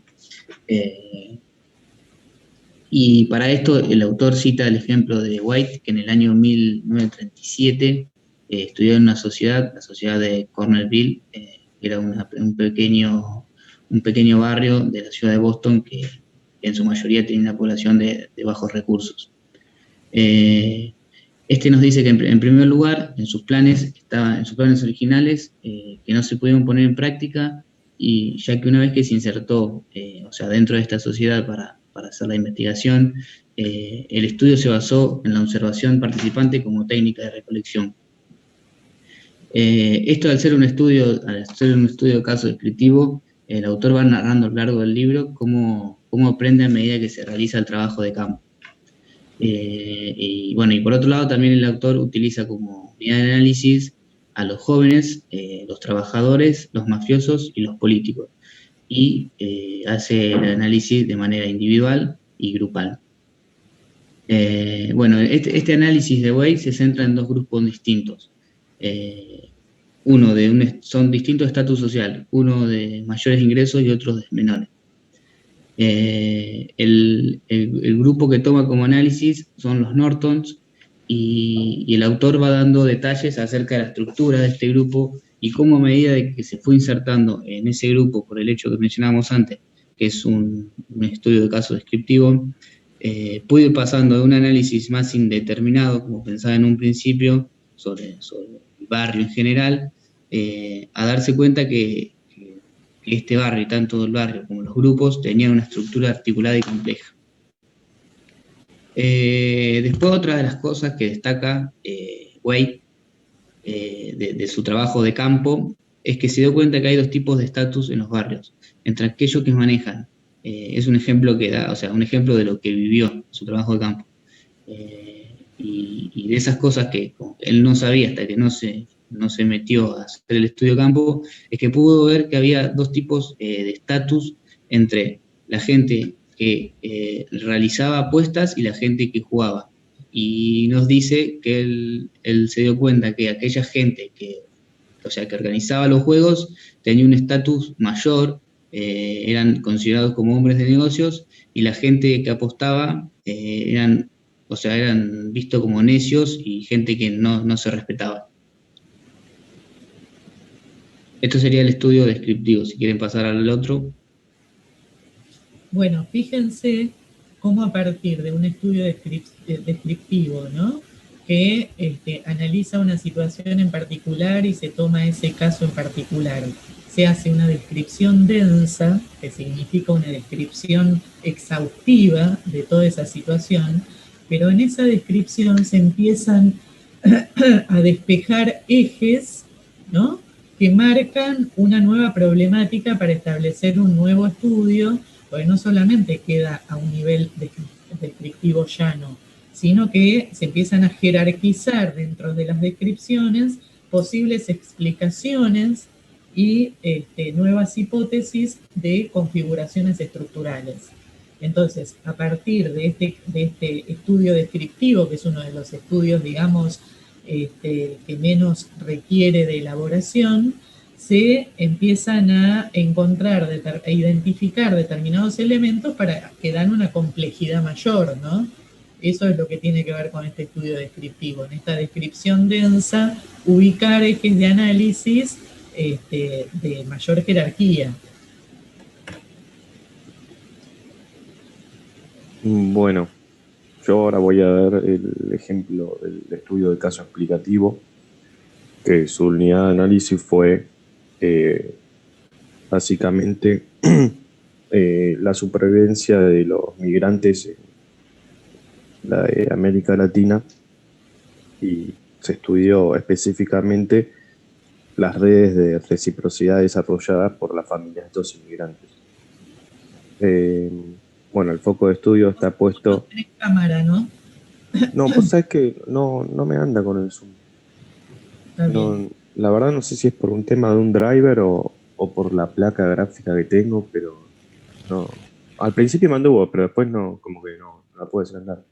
Speaker 7: Y para esto, el autor cita el ejemplo de White, que en el año 1937 estudió en una sociedad, la sociedad de Cornellville, que era un pequeño barrio de la ciudad de Boston que en su mayoría tenía una población de bajos recursos. Este nos dice que en primer lugar, en sus planes originales, que no se pudieron poner en práctica, y ya que una vez que se insertó, dentro de esta sociedad para hacer la investigación, el estudio se basó en la observación participante como técnica de recolección. Esto al ser un estudio de caso descriptivo, el autor va narrando a lo largo del libro cómo aprende a medida que se realiza el trabajo de campo. Y por otro lado, también el autor utiliza como unidad de análisis a los jóvenes, los trabajadores, los mafiosos y los políticos, y hace el análisis de manera individual y grupal. Este análisis de Way se centra en 2 grupos distintos. Son distintos estatus social, uno de mayores ingresos y otros de menores. El grupo que toma como análisis son los Nortons, y el autor va dando detalles acerca de la estructura de este grupo y cómo a medida de que se fue insertando en ese grupo por el hecho que mencionábamos antes, que es un estudio de caso descriptivo, puede ir pasando de un análisis más indeterminado, como pensaba en un principio, sobre el barrio en general, a darse cuenta que este barrio, y tanto el barrio como los grupos, tenían una estructura articulada y compleja. Después, otra de las cosas que destaca Way de su trabajo de campo es que se dio cuenta que hay 2 tipos de estatus en los barrios. Entre aquellos que manejan, es un ejemplo que da, un ejemplo de lo que vivió en su trabajo de campo. Y de esas cosas que él no sabía hasta que no se metió a hacer el estudio de campo, es que pudo ver que había 2 tipos de estatus entre la gente que realizaba apuestas y la gente que jugaba. Y nos dice que él se dio cuenta que aquella gente que organizaba los juegos tenía un estatus mayor, eran considerados como hombres de negocios, y la gente que apostaba eran vistos como necios y gente que no se respetaba. Esto sería el estudio descriptivo. Si quieren pasar al otro.
Speaker 1: Bueno, fíjense cómo a partir de un estudio descriptivo, ¿no?, que analiza una situación en particular y se toma ese caso en particular, se hace una descripción densa, que significa una descripción exhaustiva de toda esa situación, pero en esa descripción se empiezan a despejar ejes, ¿no?, que marcan una nueva problemática para establecer un nuevo estudio, porque no solamente queda a un nivel descriptivo llano, sino que se empiezan a jerarquizar dentro de las descripciones posibles explicaciones y nuevas hipótesis de configuraciones estructurales. Entonces, a partir de este estudio descriptivo, que es uno de los estudios, digamos, que menos requiere de elaboración, se empiezan a encontrar, a identificar determinados elementos para que dan una complejidad mayor, ¿no? Eso es lo que tiene que ver con este estudio descriptivo. En esta descripción densa, ubicar ejes de análisis de mayor jerarquía.
Speaker 3: Bueno, yo ahora voy a ver el ejemplo del estudio de caso explicativo, que su unidad de análisis fue básicamente la supervivencia de los migrantes en la América Latina, y se estudió específicamente las redes de reciprocidad desarrolladas por las familias de estos inmigrantes. Bueno, el foco de estudio está puesto...
Speaker 1: Tenés cámara, ¿no?
Speaker 3: No, pues sabes que no me anda con el Zoom. No, la verdad no sé si es por un tema de un driver o por la placa gráfica que tengo, pero no. Al principio me anduvo, pero después no, como que no la puedes andar.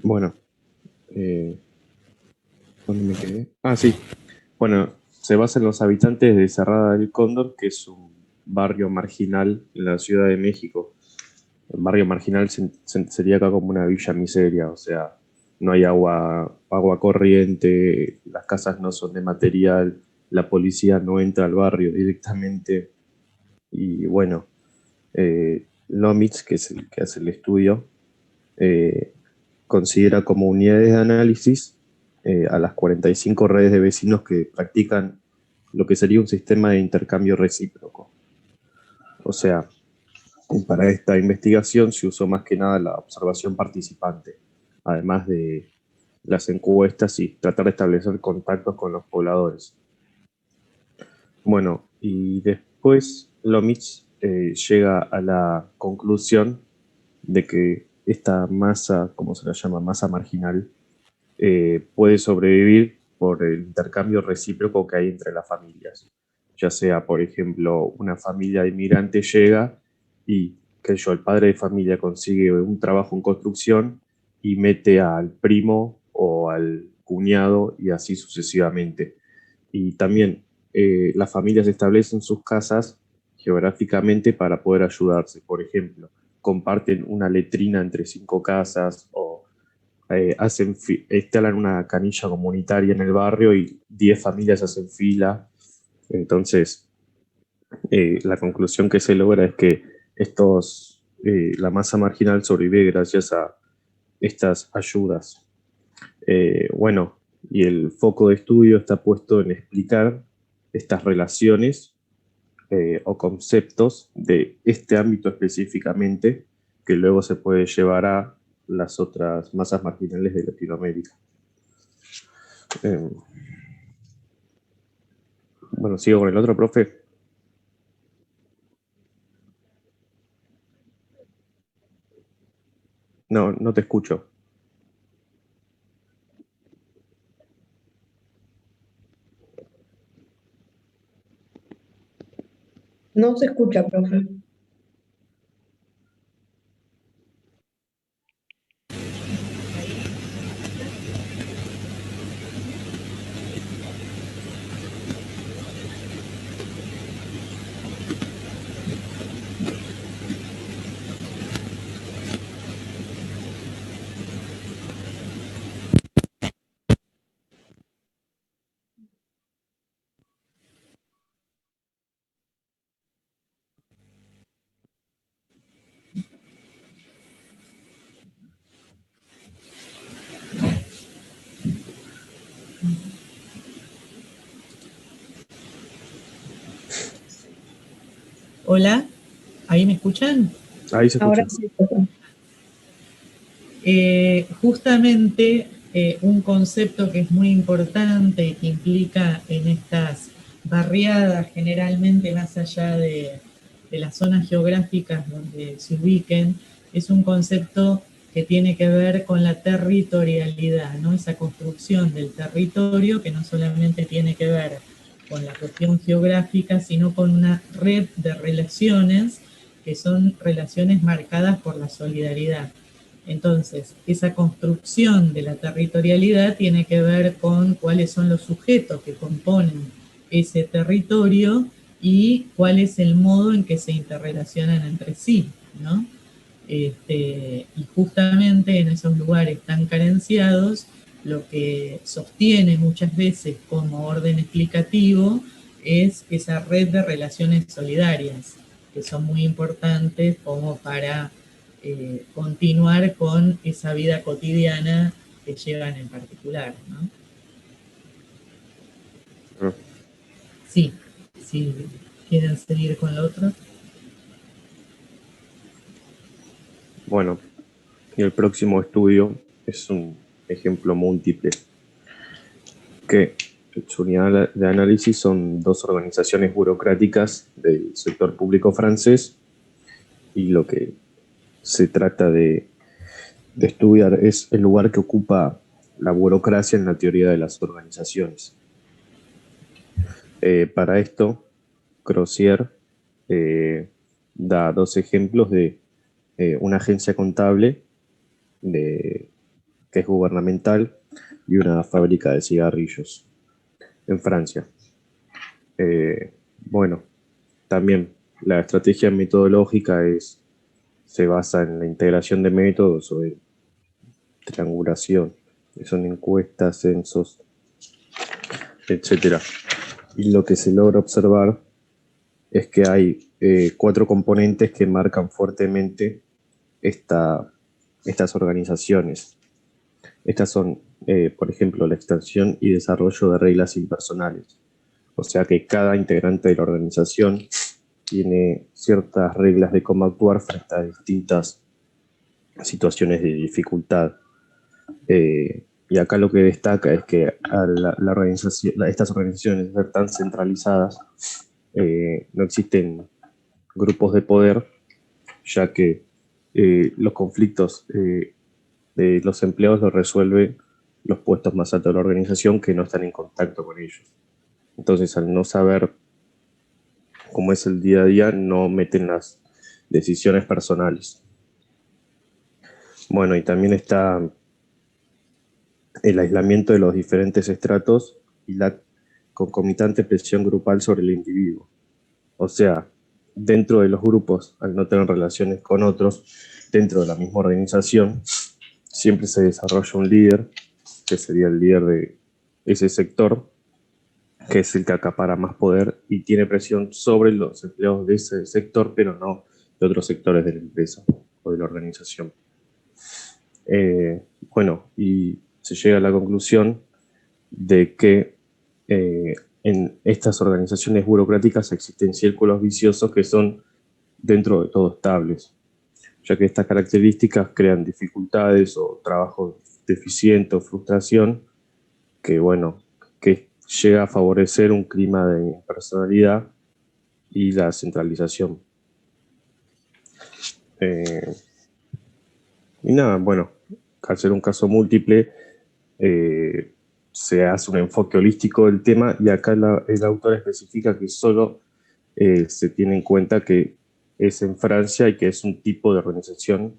Speaker 3: Bueno, no ¿Dónde me quedé? Ah, sí. Bueno, se basa en los habitantes de Cerrada del Cóndor, que es un barrio marginal en la Ciudad de México. El barrio marginal sería acá como una villa miseria, o sea, no hay agua corriente, las casas no son de material, la policía no entra al barrio directamente. Y bueno, Lomitz, que es el que hace el estudio, eh, considera como unidades de análisis a las 45 redes de vecinos que practican lo que sería un sistema de intercambio recíproco. O sea, para esta investigación se usó más que nada la observación participante, además de las encuestas y tratar de establecer contactos con los pobladores. Bueno, y después Lomitz llega a la conclusión de que esta masa, como se la llama, masa marginal, puede sobrevivir por el intercambio recíproco que hay entre las familias. Ya sea, por ejemplo, una familia de inmigrantes llega y, qué sé yo, el padre de familia consigue un trabajo en construcción y mete al primo o al cuñado y así sucesivamente. Y también las familias establecen sus casas geográficamente para poder ayudarse. Por ejemplo, comparten una letrina entre 5 casas o instalan una canilla comunitaria en el barrio y 10 familias hacen fila. Entonces, la conclusión que se logra es que la masa marginal sobrevive gracias a estas ayudas. Bueno, y el foco de estudio está puesto en explicar estas relaciones o conceptos de este ámbito específicamente, que luego se puede llevar a las otras masas marginales de Latinoamérica. Bueno, sigo con el otro, profe. No, no te escucho.
Speaker 10: No se escucha, profe.
Speaker 1: Hola, ¿ahí me escuchan?
Speaker 3: Ahí se escucha.
Speaker 10: Ahora sí, profe.
Speaker 1: Justamente un concepto que es muy importante y que implica en estas barriadas, generalmente más allá de las zonas geográficas donde se ubiquen, es un concepto que tiene que ver con la territorialidad, ¿no? Esa construcción del territorio que no solamente tiene que ver con la cuestión geográfica, sino con una red de relaciones que son relaciones marcadas por la solidaridad. Entonces, esa construcción de la territorialidad tiene que ver con cuáles son los sujetos que componen ese territorio y cuál es el modo en que se interrelacionan entre sí, ¿no? Y justamente en esos lugares tan carenciados, lo que sostiene muchas veces como orden explicativo es esa red de relaciones solidarias, que son muy importantes como para continuar con esa vida cotidiana que llevan en particular, ¿no? Sí, sí, ¿quieren seguir con lo otro?
Speaker 3: Bueno, y el próximo estudio es un ejemplo múltiple, que su unidad de análisis son 2 organizaciones burocráticas del sector público francés, y lo que se trata de estudiar es el lugar que ocupa la burocracia en la teoría de las organizaciones. Para esto, Crozier da 2 ejemplos de una agencia contable que es gubernamental, y una fábrica de cigarrillos en Francia. Bueno, también la estrategia metodológica se basa en la integración de métodos o de triangulación, que son encuestas, censos, etc. Y lo que se logra observar es que hay 4 componentes que marcan fuertemente estas organizaciones. Estas son, por ejemplo, la extensión y desarrollo de reglas impersonales. O sea que cada integrante de la organización tiene ciertas reglas de cómo actuar frente a distintas situaciones de dificultad. Y acá lo que destaca es que estas organizaciones, al ser tan centralizadas, no existen grupos de poder, ya que los conflictos de los empleados los resuelven los puestos más altos de la organización, que no están en contacto con ellos. Entonces, al no saber cómo es el día a día, no meten las decisiones personales. Bueno, y también está el aislamiento de los diferentes estratos y la concomitante presión grupal sobre el individuo. O sea, dentro de los grupos, al no tener relaciones con otros, dentro de la misma organización, siempre se desarrolla un líder, que sería el líder de ese sector, que es el que acapara más poder y tiene presión sobre los empleados de ese sector, pero no de otros sectores de la empresa o de la organización. Bueno, y se llega a la conclusión de que en estas organizaciones burocráticas existen círculos viciosos que son dentro de todo estables, ya que estas características crean dificultades o trabajo deficiente o frustración que, bueno, que llega a favorecer un clima de impersonalidad y la centralización. Y nada, bueno, al ser un caso múltiple, se hace un enfoque holístico del tema y acá el autor especifica que solo se tiene en cuenta que es en Francia y que es un tipo de organización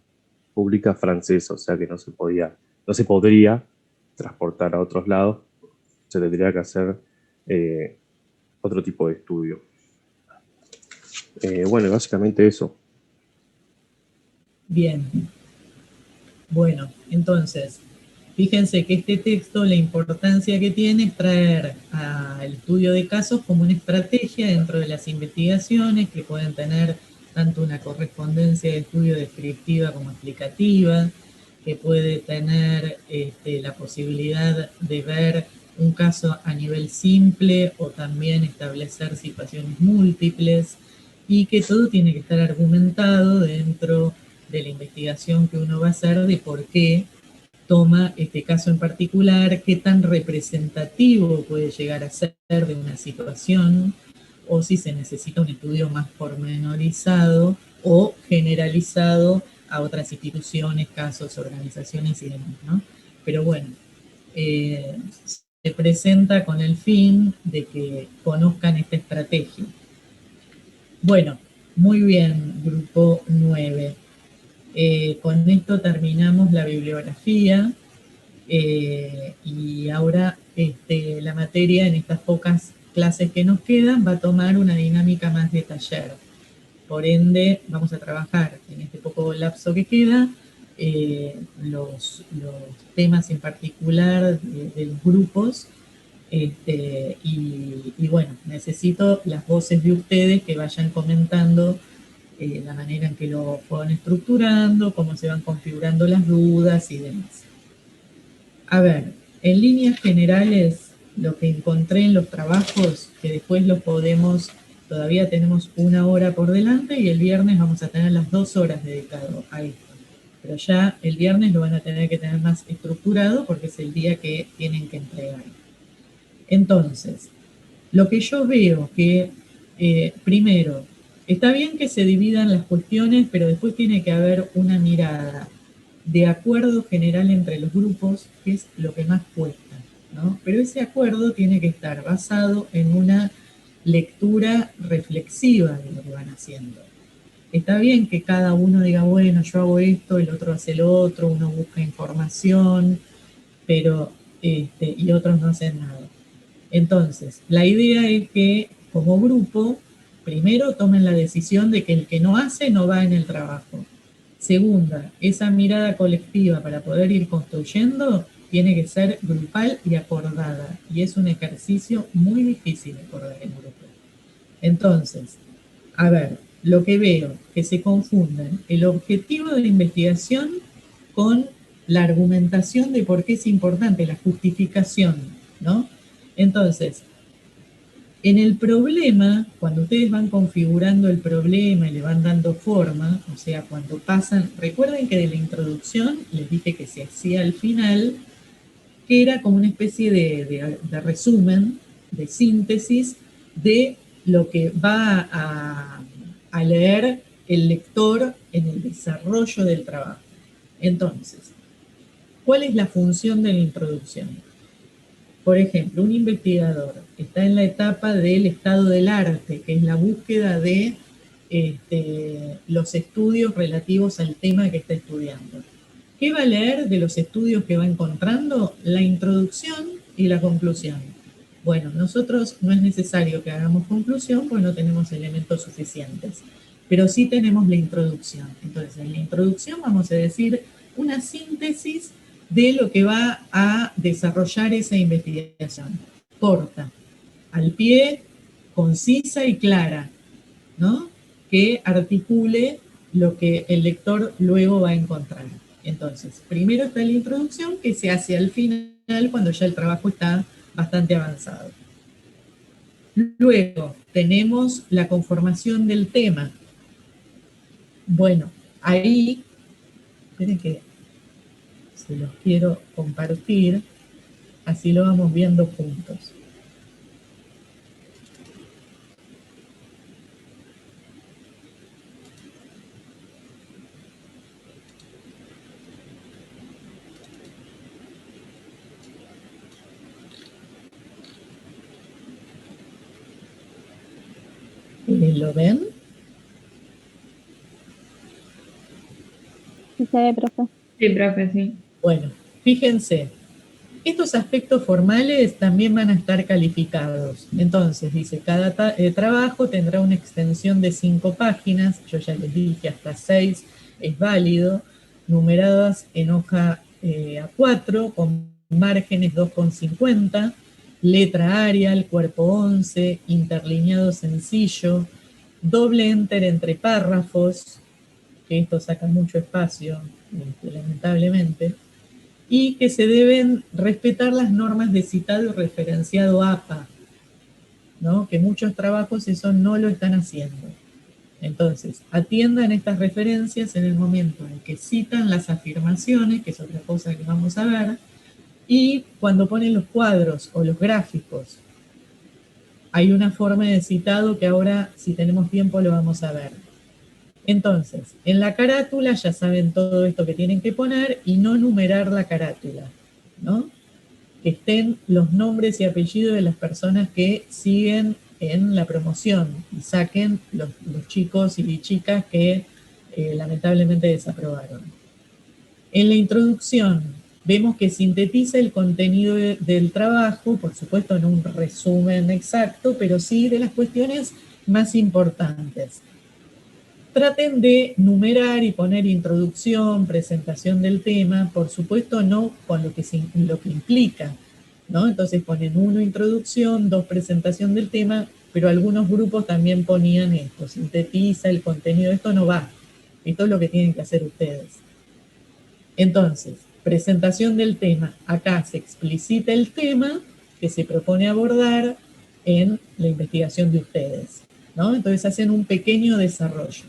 Speaker 3: pública francesa, o sea que no se podría transportar a otros lados, se tendría que hacer otro tipo de estudio. Bueno, básicamente eso.
Speaker 1: Bien. Bueno, entonces, fíjense que este texto, la importancia que tiene es traer al estudio de casos como una estrategia dentro de las investigaciones que pueden tener tanto una correspondencia de estudio descriptiva como explicativa, que puede tener la posibilidad de ver un caso a nivel simple o también establecer situaciones múltiples, y que todo tiene que estar argumentado dentro de la investigación que uno va a hacer de por qué toma este caso en particular, qué tan representativo puede llegar a ser de una situación, o si se necesita un estudio más pormenorizado o generalizado a otras instituciones, casos, organizaciones y demás, ¿no? Pero bueno, se presenta con el fin de que conozcan esta estrategia. Bueno, muy bien, grupo 9. Con esto terminamos la bibliografía y ahora la materia en estas pocas clases que nos quedan va a tomar una dinámica más de taller. Por ende, vamos a trabajar en este poco lapso que queda los temas en particular de los grupos. Y bueno, necesito las voces de ustedes que vayan comentando la manera en que lo fueron estructurando, cómo se van configurando las dudas y demás. A ver, en líneas generales, lo que encontré en los trabajos, que después los podemos, todavía tenemos 1 hora por delante y el viernes vamos a tener las 2 horas dedicado a esto. Pero ya el viernes lo van a tener que tener más estructurado porque es el día que tienen que entregar. Entonces, lo que yo veo que, primero, está bien que se dividan las cuestiones, pero después tiene que haber una mirada de acuerdo general entre los grupos, que es lo que más cuesta, ¿no? Pero ese acuerdo tiene que estar basado en una lectura reflexiva de lo que van haciendo. Está bien que cada uno diga, bueno, yo hago esto, el otro hace lo otro, uno busca información, pero y otros no hacen nada. Entonces, la idea es que como grupo, primero tomen la decisión de que el que no hace no va en el trabajo. Segunda, esa mirada colectiva para poder ir construyendo tiene que ser grupal y acordada. Y es un ejercicio muy difícil acordar en grupo. Entonces, a ver, lo que veo, que se confunden el objetivo de la investigación con la argumentación de por qué es importante, la justificación, ¿no? Entonces, en el problema, cuando ustedes van configurando el problema y le van dando forma, o sea, cuando pasan, recuerden que de la introducción les dije que se hacía al final, que era como una especie de resumen, de síntesis de lo que va a leer el lector en el desarrollo del trabajo. Entonces, ¿cuál es la función de la introducción? Por ejemplo, un investigador está en la etapa del estado del arte, que es la búsqueda de los estudios relativos al tema que está estudiando. ¿Qué va a leer de los estudios que va encontrando? La introducción y la conclusión. Bueno, nosotros no es necesario que hagamos conclusión porque no tenemos elementos suficientes, pero sí tenemos la introducción. Entonces, en la introducción vamos a decir una síntesis de lo que va a desarrollar esa investigación. Corta, al pie, concisa y clara, ¿no? Que articule lo que el lector luego va a encontrar. Entonces, primero está la introducción que se hace al final cuando ya el trabajo está bastante avanzado. Luego tenemos la conformación del tema. Bueno, ahí, esperen que se los quiero compartir, así lo vamos viendo juntos. ¿Lo ven?
Speaker 9: Sí se ve, profe.
Speaker 2: Sí, profe, sí.
Speaker 1: Bueno, fíjense, estos aspectos formales también van a estar calificados. Entonces, dice, cada trabajo tendrá una extensión de 5 páginas, yo ya les dije hasta 6 es válido, numeradas en hoja A4, con márgenes 2,50, letra Arial, cuerpo 11, interlineado sencillo, doble enter entre párrafos, que esto saca mucho espacio, lamentablemente, y que se deben respetar las normas de citado y referenciado APA, ¿no? Que muchos trabajos eso no lo están haciendo. Entonces, atiendan estas referencias en el momento en que citan las afirmaciones, que es otra cosa que vamos a ver, y cuando ponen los cuadros o los gráficos. Hay una forma de citado que ahora, si tenemos tiempo, lo vamos a ver. Entonces, en la carátula ya saben todo esto que tienen que poner y no numerar la carátula, ¿no? Que estén los nombres y apellidos de las personas que siguen en la promoción y saquen los chicos y chicas que lamentablemente desaprobaron. En la introducción vemos que sintetiza el contenido del trabajo, por supuesto no un resumen exacto, pero sí de las cuestiones más importantes. Traten de numerar y poner introducción, presentación del tema, por supuesto no con lo que implica, ¿no? Entonces ponen 1 introducción, 2 presentación del tema, pero algunos grupos también ponían esto, sintetiza el contenido, esto no va, esto es lo que tienen que hacer ustedes. Entonces, presentación del tema, acá se explicita el tema que se propone abordar en la investigación de ustedes, ¿no? Entonces hacen un pequeño desarrollo.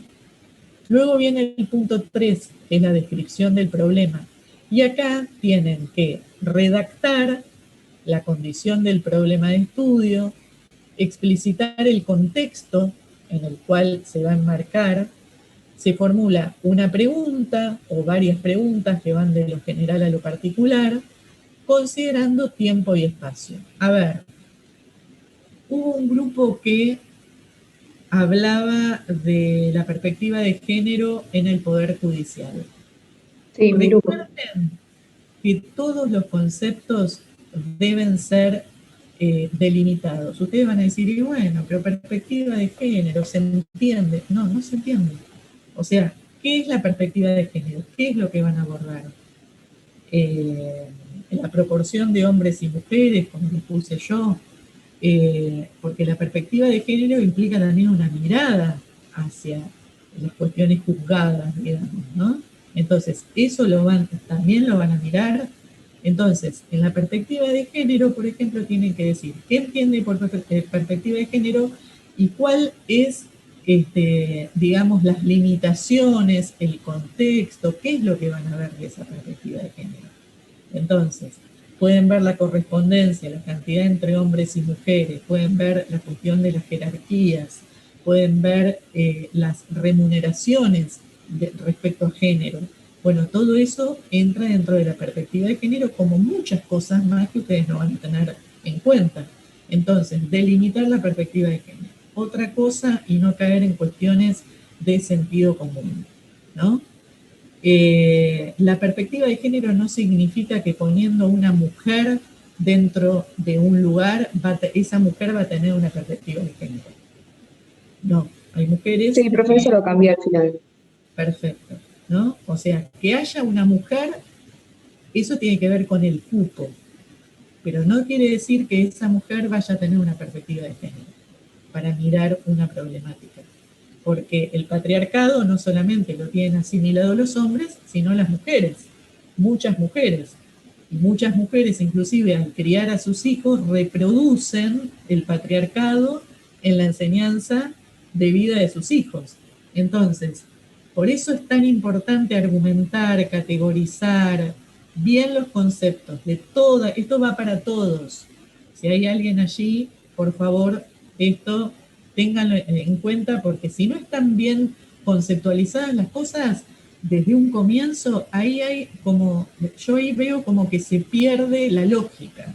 Speaker 1: Luego viene el punto 3, que es la descripción del problema. Y acá tienen que redactar la condición del problema de estudio, explicitar el contexto en el cual se va a enmarcar, se formula una pregunta o varias preguntas que van de lo general a lo particular, considerando tiempo y espacio. A ver, hubo un grupo que hablaba de la perspectiva de género en el Poder Judicial.
Speaker 10: Sí, mi grupo.
Speaker 1: Recuerden que todos los conceptos, deben ser delimitados. Ustedes van a decir, y bueno, pero perspectiva de género, ¿se entiende? No, no se entiende. O sea, ¿qué es la perspectiva de género? ¿Qué es lo que van a abordar? La proporción de hombres y mujeres, como les puse yo, porque la perspectiva de género implica también una mirada hacia las cuestiones juzgadas, digamos, ¿no? Entonces, eso también lo van a mirar. Entonces, en la perspectiva de género, por ejemplo, tienen que decir qué entiende por perspectiva de género y cuál es, digamos, las limitaciones, el contexto, qué es lo que van a ver de esa perspectiva de género. Entonces, pueden ver la correspondencia, la cantidad entre hombres y mujeres, pueden ver la cuestión de las jerarquías, pueden ver las remuneraciones respecto a género. Bueno, todo eso entra dentro de la perspectiva de género como muchas cosas más que ustedes no van a tener en cuenta. Entonces, delimitar la perspectiva de género. Otra cosa, y no caer en cuestiones de sentido común, ¿no? La perspectiva de género no significa que poniendo una mujer dentro de un lugar, esa mujer va a tener una perspectiva de género. No, hay mujeres...
Speaker 6: Sí, profesor, lo cambié al final.
Speaker 1: Perfecto, ¿no? O sea, que haya una mujer, eso tiene que ver con el cupo, pero no quiere decir que esa mujer vaya a tener una perspectiva de género para mirar una problemática. Porque el patriarcado no solamente lo tienen asimilado los hombres, sino las mujeres, muchas mujeres. Y muchas mujeres, inclusive al criar a sus hijos, reproducen el patriarcado en la enseñanza de vida de sus hijos. Entonces, por eso es tan importante argumentar, categorizar bien los conceptos de toda, esto va para todos. Si hay alguien allí, por favor, esto ténganlo en cuenta, porque si no están bien conceptualizadas las cosas desde un comienzo, ahí hay como, yo ahí veo como que se pierde la lógica.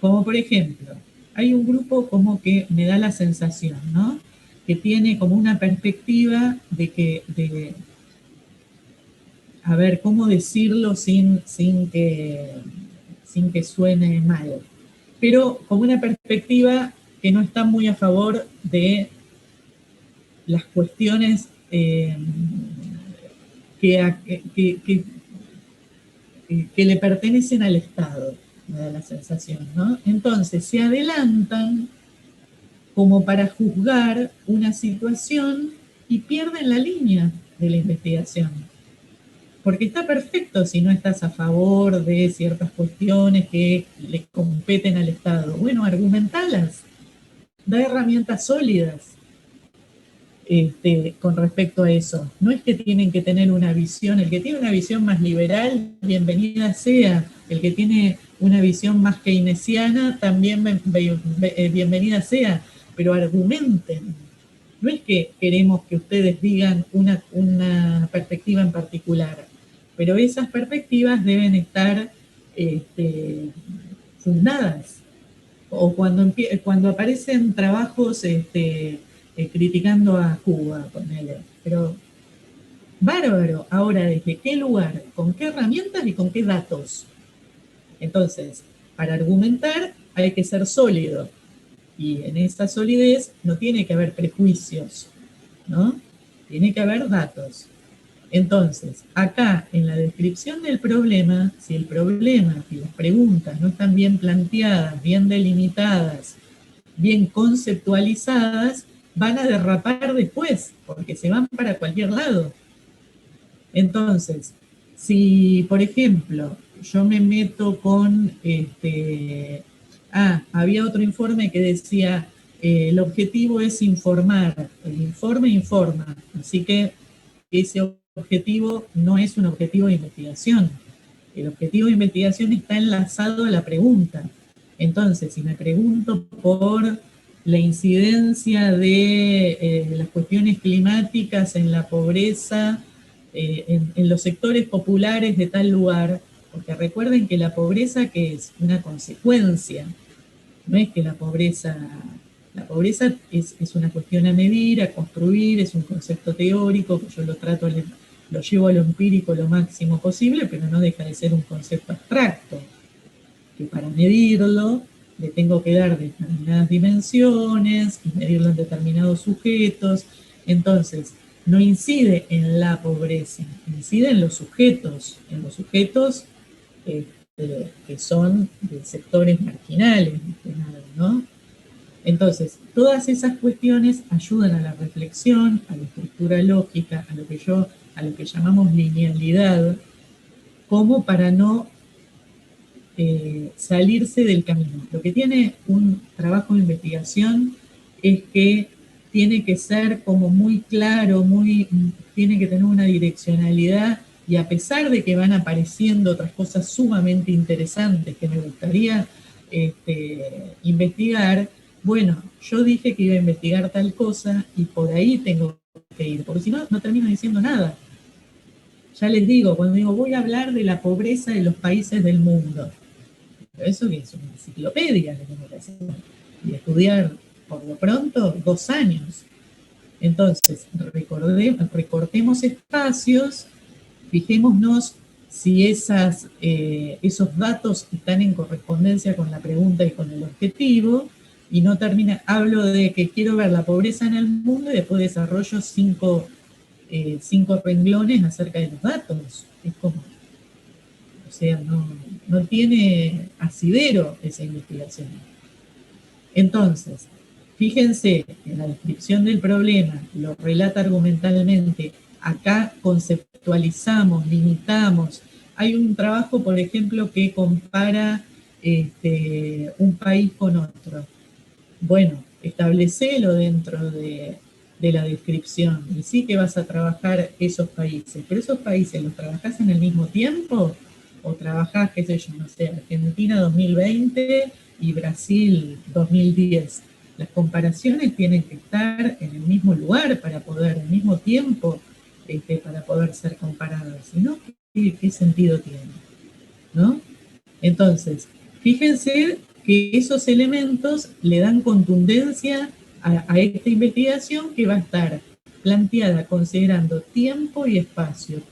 Speaker 1: Como por ejemplo, hay un grupo como que me da la sensación, ¿no? Que tiene como una perspectiva a ver, ¿cómo decirlo sin que suene mal? Pero como una perspectiva que no está muy a favor de las cuestiones que le pertenecen al Estado, me da la sensación, ¿no? Entonces se adelantan como para juzgar una situación y pierden la línea de la investigación. Porque está perfecto si no estás a favor de ciertas cuestiones que le competen al Estado. Bueno, argumentalas, da herramientas sólidas con respecto a eso. No es que tienen que tener una visión, el que tiene una visión más liberal, bienvenida sea. El que tiene una visión más keynesiana, también bienvenida sea. Pero argumenten. No es que queremos que ustedes digan una perspectiva en particular, pero esas perspectivas deben estar fundadas. O cuando aparecen trabajos criticando a Cuba, ponele. Pero bárbaro. Ahora, ¿desde qué lugar? ¿Con qué herramientas y con qué datos? Entonces, para argumentar hay que ser sólido. Y en esa solidez no tiene que haber prejuicios, ¿no? Tiene que haber datos. Entonces, acá en la descripción del problema, si el problema y las preguntas no están bien planteadas, bien delimitadas, bien conceptualizadas, van a derrapar después, porque se van para cualquier lado. Entonces, si, por ejemplo, yo me meto con había otro informe que decía, el objetivo es informar, el informe informa, así que ese objetivo no es un objetivo de investigación. El objetivo de investigación está enlazado a la pregunta. Entonces, si me pregunto por la incidencia de las cuestiones climáticas en la pobreza, en los sectores populares de tal lugar, porque recuerden que la pobreza, ¿qué es? Una consecuencia. No es que la pobreza es una cuestión a medir, a construir, es un concepto teórico que yo lo llevo a lo empírico lo máximo posible, pero no deja de ser un concepto abstracto. que para medirlo le tengo que dar determinadas dimensiones y medirlo en determinados sujetos. Entonces, no incide en la pobreza, incide en los sujetos que son de sectores marginales, ¿no? Entonces, todas esas cuestiones ayudan a la reflexión, a la estructura lógica, a lo que llamamos linealidad, como para no salirse del camino. Lo que tiene un trabajo de investigación es que tiene que ser como muy claro, tiene que tener una direccionalidad, y a pesar de que van apareciendo otras cosas sumamente interesantes que me gustaría investigar, bueno, yo dije que iba a investigar tal cosa y por ahí tengo que ir, porque si no, no termino diciendo nada. Ya les digo, cuando digo voy a hablar de la pobreza de los países del mundo, eso que es una enciclopedia que tengo que hacer y estudiar por lo pronto 2 años. Entonces, recortemos espacios, fijémonos si esos datos están en correspondencia con la pregunta y con el objetivo, y no hablo de que quiero ver la pobreza en el mundo y después desarrollo 5 renglones acerca de los datos. Es como, o sea, no tiene asidero esa investigación. Entonces, fíjense, en la descripción del problema, lo relata argumentalmente, acá conceptualizamos, limitamos. Hay un trabajo, por ejemplo, que compara un país con otro. Bueno, establecelo dentro de la descripción, y sí que vas a trabajar esos países, pero esos países los trabajás en el mismo tiempo, o trabajás, qué sé yo, no sé, Argentina 2020 y Brasil 2010. Las comparaciones tienen que estar en el mismo lugar para poder, al mismo tiempo, para poder ser comparadas. Si no, ¿qué sentido tiene? ¿No? Entonces, fíjense que esos elementos le dan contundencia a esta investigación, que va a estar planteada considerando tiempo y espacio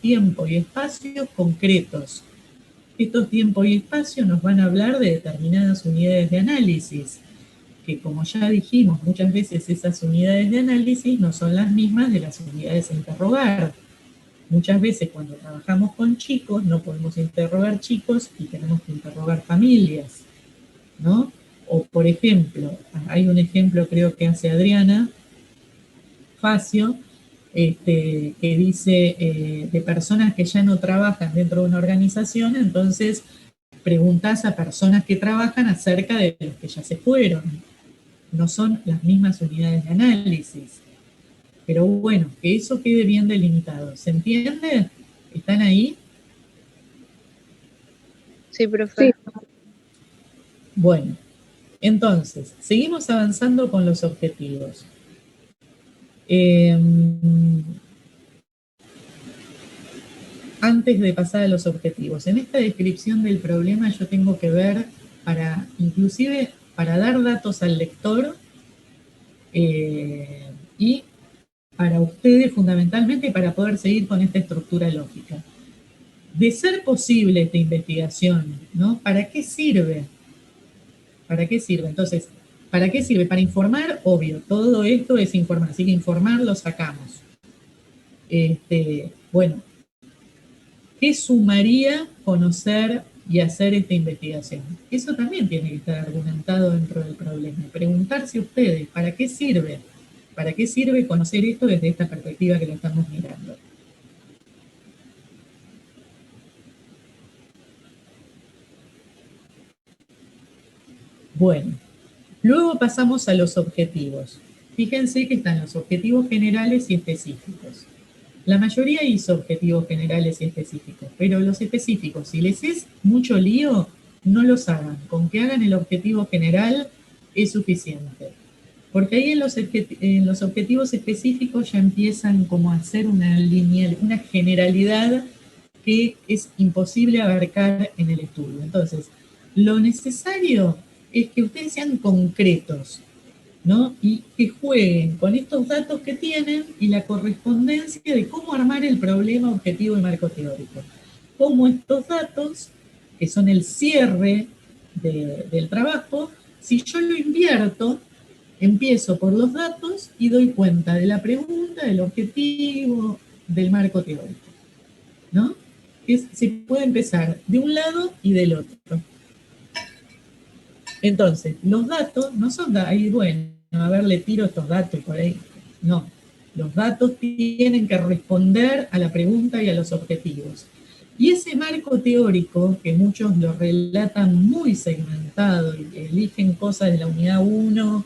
Speaker 1: concretos. Estos tiempos y espacios nos van a hablar de determinadas unidades de análisis, que como ya dijimos, muchas veces esas unidades de análisis no son las mismas de las unidades a interrogar. Muchas veces cuando trabajamos con chicos no podemos interrogar chicos y tenemos que interrogar familias, ¿no? O por ejemplo, hay un ejemplo creo que hace Adriana Facio, que dice de personas que ya no trabajan dentro de una organización, entonces preguntás a personas que trabajan acerca de los que ya se fueron. No son las mismas unidades de análisis. Pero bueno, que eso quede bien delimitado. ¿Se entiende? ¿Están ahí?
Speaker 11: Sí, profe. Sí.
Speaker 1: Bueno, entonces, seguimos avanzando con los objetivos. Antes de pasar a los objetivos, en esta descripción del problema yo tengo que ver, inclusive para dar datos al lector, y para ustedes fundamentalmente para poder seguir con esta estructura lógica. De ser posible esta investigación, ¿no? ¿Para qué sirve? ¿Para qué sirve? Entonces, ¿para qué sirve? Para informar, obvio, todo esto es informar, así que informar lo sacamos. Bueno, ¿qué sumaría conocer y hacer esta investigación? Eso también tiene que estar argumentado dentro del problema. Preguntarse ustedes, ¿para qué sirve? ¿Para qué sirve conocer esto desde esta perspectiva que lo estamos mirando? Bueno, luego pasamos a los objetivos. Fíjense que están los objetivos generales y específicos. La mayoría hizo objetivos generales y específicos, pero los específicos, si les es mucho lío, no los hagan. Con que hagan el objetivo general es suficiente. Porque ahí en los objetivos específicos ya empiezan como a hacer una generalidad que es imposible abarcar en el estudio. Entonces, lo necesario es que ustedes sean concretos, ¿no? Y que jueguen con estos datos que tienen y la correspondencia de cómo armar el problema objetivo y marco teórico. Cómo estos datos, que son el cierre del trabajo. Si yo lo invierto, empiezo por los datos y doy cuenta de la pregunta, del objetivo, del marco teórico, ¿no? Se puede empezar de un lado y del otro. Entonces, los datos no son ahí, bueno, a ver, le tiro estos datos por ahí. No, los datos tienen que responder a la pregunta y a los objetivos. Y ese marco teórico, que muchos lo relatan muy segmentado y eligen cosas de la unidad 1,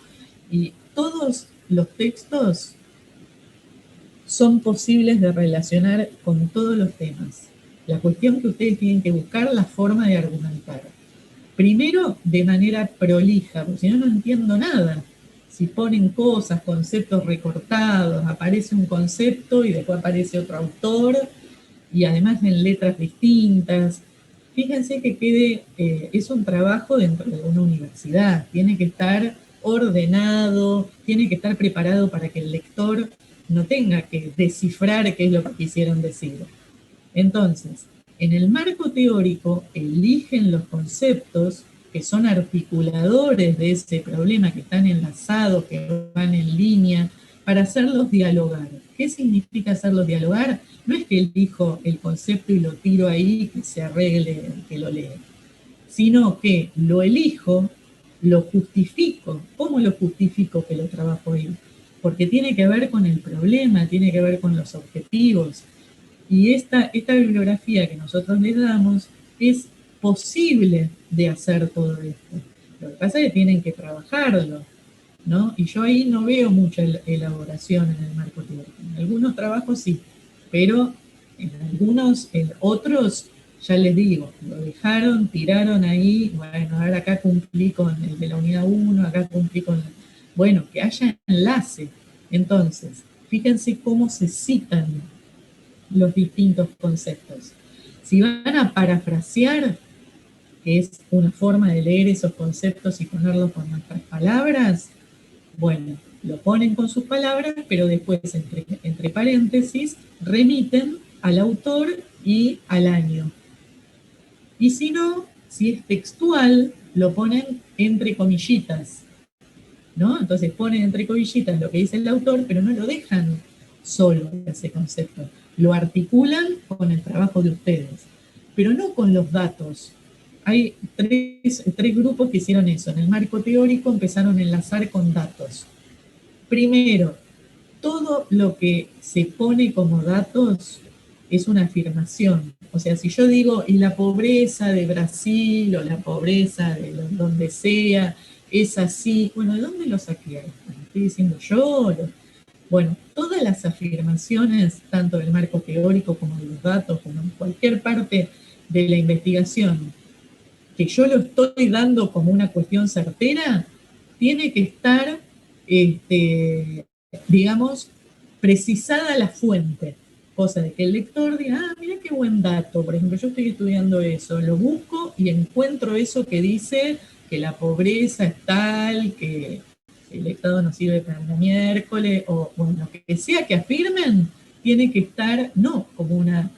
Speaker 1: y todos los textos son posibles de relacionar con todos los temas. La cuestión que ustedes tienen que buscar la forma de argumentar. Primero, de manera prolija, porque si no, no entiendo nada. Si ponen cosas, conceptos recortados, aparece un concepto y después aparece otro autor, y además en letras distintas. Fíjense que es un trabajo dentro de una universidad, tiene que estar ordenado, tiene que estar preparado para que el lector no tenga que descifrar qué es lo que quisieron decir. Entonces, en el marco teórico eligen los conceptos que son articuladores de ese problema, que están enlazados, que van en línea, para hacerlos dialogar. ¿Qué significa hacerlos dialogar? No es que elijo el concepto y lo tiro ahí, que se arregle, que lo lea, sino que lo elijo, lo justifico. ¿Cómo lo justifico que lo trabajo ahí? Porque tiene que ver con el problema, tiene que ver con los objetivos. Y esta bibliografía que nosotros les damos es posible de hacer todo esto. Lo que pasa es que tienen que trabajarlo, ¿no? Y yo ahí no veo mucha elaboración en el marco teórico. En algunos trabajos sí, pero en algunos, en otros, ya les digo, lo dejaron, tiraron ahí, bueno, ahora acá cumplí con el de la unidad 1, acá cumplí con... Bueno, que haya enlace. Entonces, fíjense cómo se citan los distintos conceptos. Si van a parafrasear, que es una forma de leer esos conceptos y ponerlos con nuestras palabras, bueno, lo ponen con sus palabras, pero después entre paréntesis remiten al autor y al año. Y si no, si es textual, lo ponen entre comillitas, ¿no? Entonces ponen entre comillitas lo que dice el autor, pero no lo dejan solo ese concepto. Lo articulan con el trabajo de ustedes, pero no con los datos. Hay tres grupos que hicieron eso. En el marco teórico empezaron a enlazar con datos. Primero, todo lo que se pone como datos es una afirmación. O sea, si yo digo, y la pobreza de Brasil o la pobreza de donde sea, es así, bueno, ¿de dónde lo saqué? ¿Lo estoy diciendo yo? Bueno, todas las afirmaciones, tanto del marco teórico como de los datos, como en cualquier parte de la investigación, que yo lo estoy dando como una cuestión certera, tiene que estar, digamos, precisada la fuente, cosa de que el lector diga, ah, mira qué buen dato, por ejemplo, yo estoy estudiando eso, lo busco y encuentro eso que dice que la pobreza es tal, que el Estado no sirve para un miércoles, o bueno, lo que sea que afirmen, tiene que estar no como una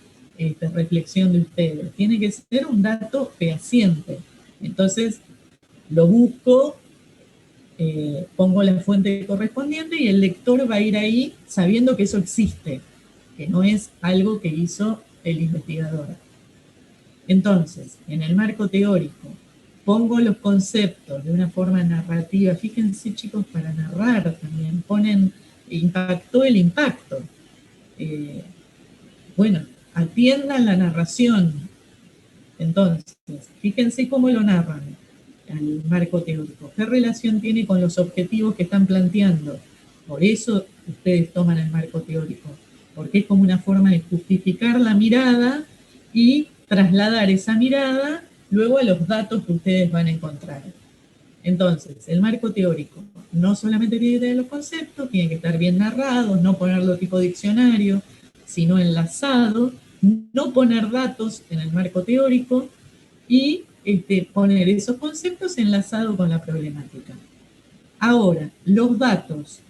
Speaker 1: reflexión de ustedes, tiene que ser un dato fehaciente. Entonces, lo busco, pongo la fuente correspondiente y el lector va a ir ahí sabiendo que eso existe, que no es algo que hizo el investigador. Entonces, en el marco teórico, pongo los conceptos de una forma narrativa. Fíjense, chicos, para narrar también ponen, impactó el impacto. Bueno, atiendan la narración. Entonces, fíjense cómo lo narran al marco teórico. ¿Qué relación tiene con los objetivos que están planteando? Por eso ustedes toman el marco teórico, porque es como una forma de justificar la mirada y trasladar esa mirada luego a los datos que ustedes van a encontrar. Entonces, el marco teórico no solamente tiene que tener los conceptos, tiene que estar bien narrado, no ponerlo tipo diccionario, sino enlazado, no poner datos en el marco teórico y poner esos conceptos enlazados con la problemática. Ahora, los datos,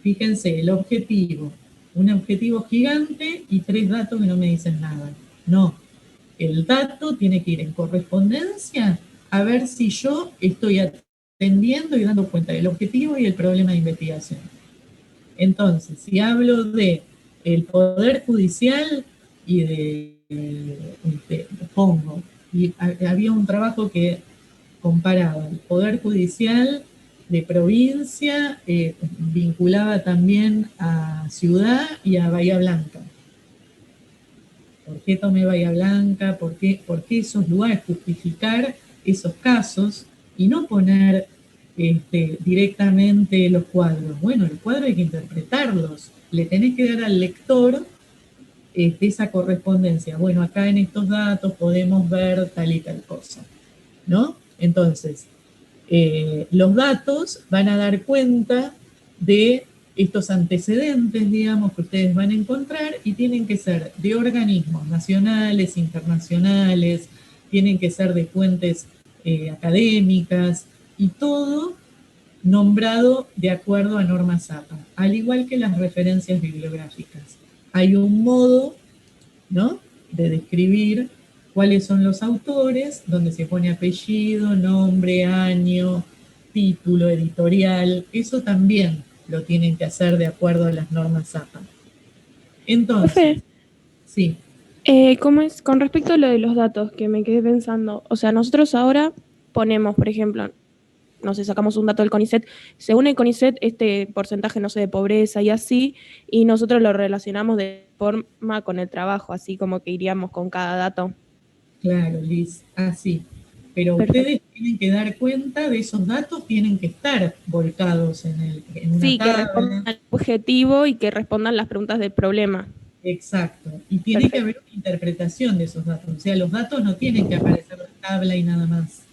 Speaker 1: fíjense, el objetivo, un objetivo gigante y 3 datos que no me dicen nada. No, el dato tiene que ir en correspondencia a ver si yo estoy atendiendo y dando cuenta del objetivo y el problema de investigación. Entonces, si hablo de el Poder Judicial y pongo, y había un trabajo que comparaba el Poder Judicial de provincia, vinculaba también a Ciudad y a Bahía Blanca. ¿Por qué tomé Bahía Blanca? ¿Por qué esos lugares? Justificar esos casos y no poner directamente los cuadros. Bueno, los cuadros hay que interpretarlos. Le tenés que dar al lector esa correspondencia. Bueno, acá en estos datos podemos ver tal y tal cosa, ¿no? Entonces, los datos van a dar cuenta de estos antecedentes, digamos, que ustedes van a encontrar y tienen que ser de organismos nacionales, internacionales, tienen que ser de fuentes académicas y todo nombrado de acuerdo a normas APA, al igual que las referencias bibliográficas. Hay un modo, ¿no?, de describir cuáles son los autores, donde se pone apellido, nombre, año, título, editorial. Eso también lo tienen que hacer de acuerdo a las normas APA. Entonces,
Speaker 8: Profe,
Speaker 1: sí.
Speaker 8: ¿Cómo es? Con respecto a lo de los datos, que me quedé pensando, o sea, nosotros ahora ponemos, por ejemplo, no sé, sacamos un dato del CONICET, según el CONICET, este porcentaje, no sé, de pobreza y así, y nosotros lo relacionamos de forma con el trabajo, así como que iríamos con cada dato.
Speaker 1: Claro, Liz, así. Pero
Speaker 8: Perfecto.
Speaker 1: ustedes tienen que dar cuenta de esos datos, tienen que estar volcados en una
Speaker 8: Sí, que
Speaker 1: tabla.
Speaker 8: respondan al objetivo y que respondan las preguntas del problema.
Speaker 1: Exacto. Y tiene que haber una interpretación de esos datos. O sea, los datos no tienen que aparecer en la tabla y nada más.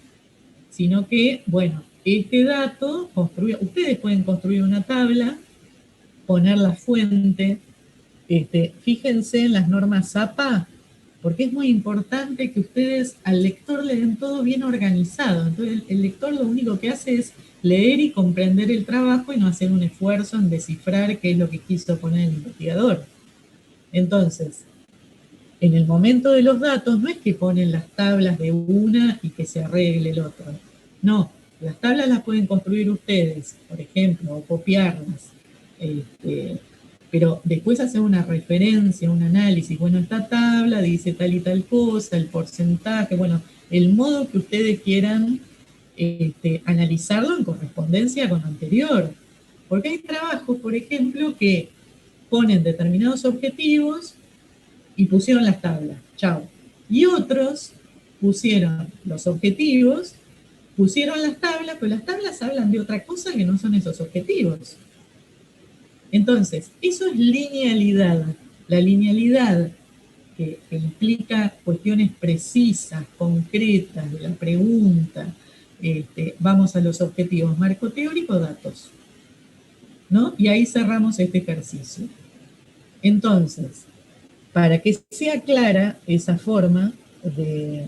Speaker 1: Sino que, bueno, este dato, ustedes pueden construir una tabla, poner la fuente, fíjense en las normas APA, porque es muy importante que ustedes al lector le den todo bien organizado. Entonces el lector lo único que hace es leer y comprender el trabajo y no hacer un esfuerzo en descifrar qué es lo que quiso poner el investigador. Entonces, en el momento de los datos no es que ponen las tablas de una y que se arregle el otro. No, las tablas las pueden construir ustedes, por ejemplo, o copiarlas. Pero después hacer una referencia, un análisis. Bueno, esta tabla dice tal y tal cosa, el porcentaje, bueno, el modo que ustedes quieran analizarlo en correspondencia con lo anterior. Porque hay trabajos, por ejemplo, que ponen determinados objetivos y pusieron las tablas, chao. Y otros pusieron los objetivos, pusieron las tablas, pero las tablas hablan de otra cosa que no son esos objetivos. Entonces, eso es linealidad. La linealidad que implica cuestiones precisas, concretas de la pregunta, vamos a los objetivos, marco teórico, datos, ¿no? Y ahí cerramos este ejercicio. Entonces, para que sea clara esa forma de...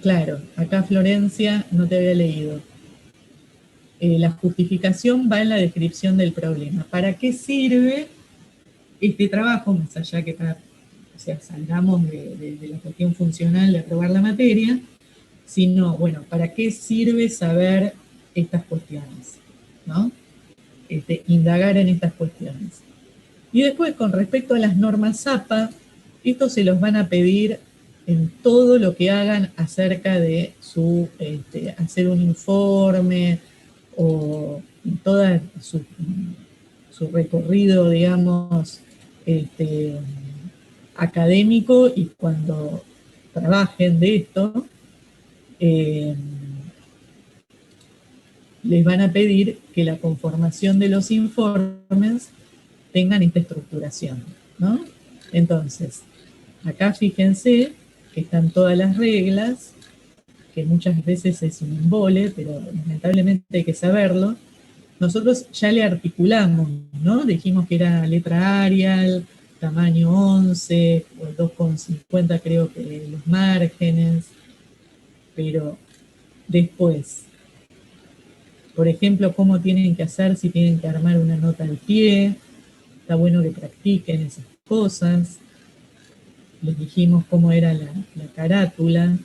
Speaker 1: Claro, acá Florencia no te había leído. La justificación va en la descripción del problema. ¿Para qué sirve este trabajo? Más allá que salgamos de la cuestión funcional de aprobar la materia, sino, bueno, ¿para qué sirve saber estas cuestiones? ¿No? Indagar en estas cuestiones. Y después, con respecto a las normas APA, estos se los van a pedir en todo lo que hagan acerca de hacer un informe o todo su recorrido, digamos, académico, y cuando trabajen de esto, les van a pedir que la conformación de los informes tengan esta estructuración, ¿no? Entonces, acá fíjense que están todas las reglas, que muchas veces es un embole, pero lamentablemente hay que saberlo. Nosotros ya le articulamos, ¿no? Dijimos que era letra Arial, tamaño 11, o 2,50 creo que los márgenes, pero después, por ejemplo, cómo tienen que hacer si tienen que armar una nota al pie, está bueno que practiquen esas cosas. les dijimos cómo era la carátula.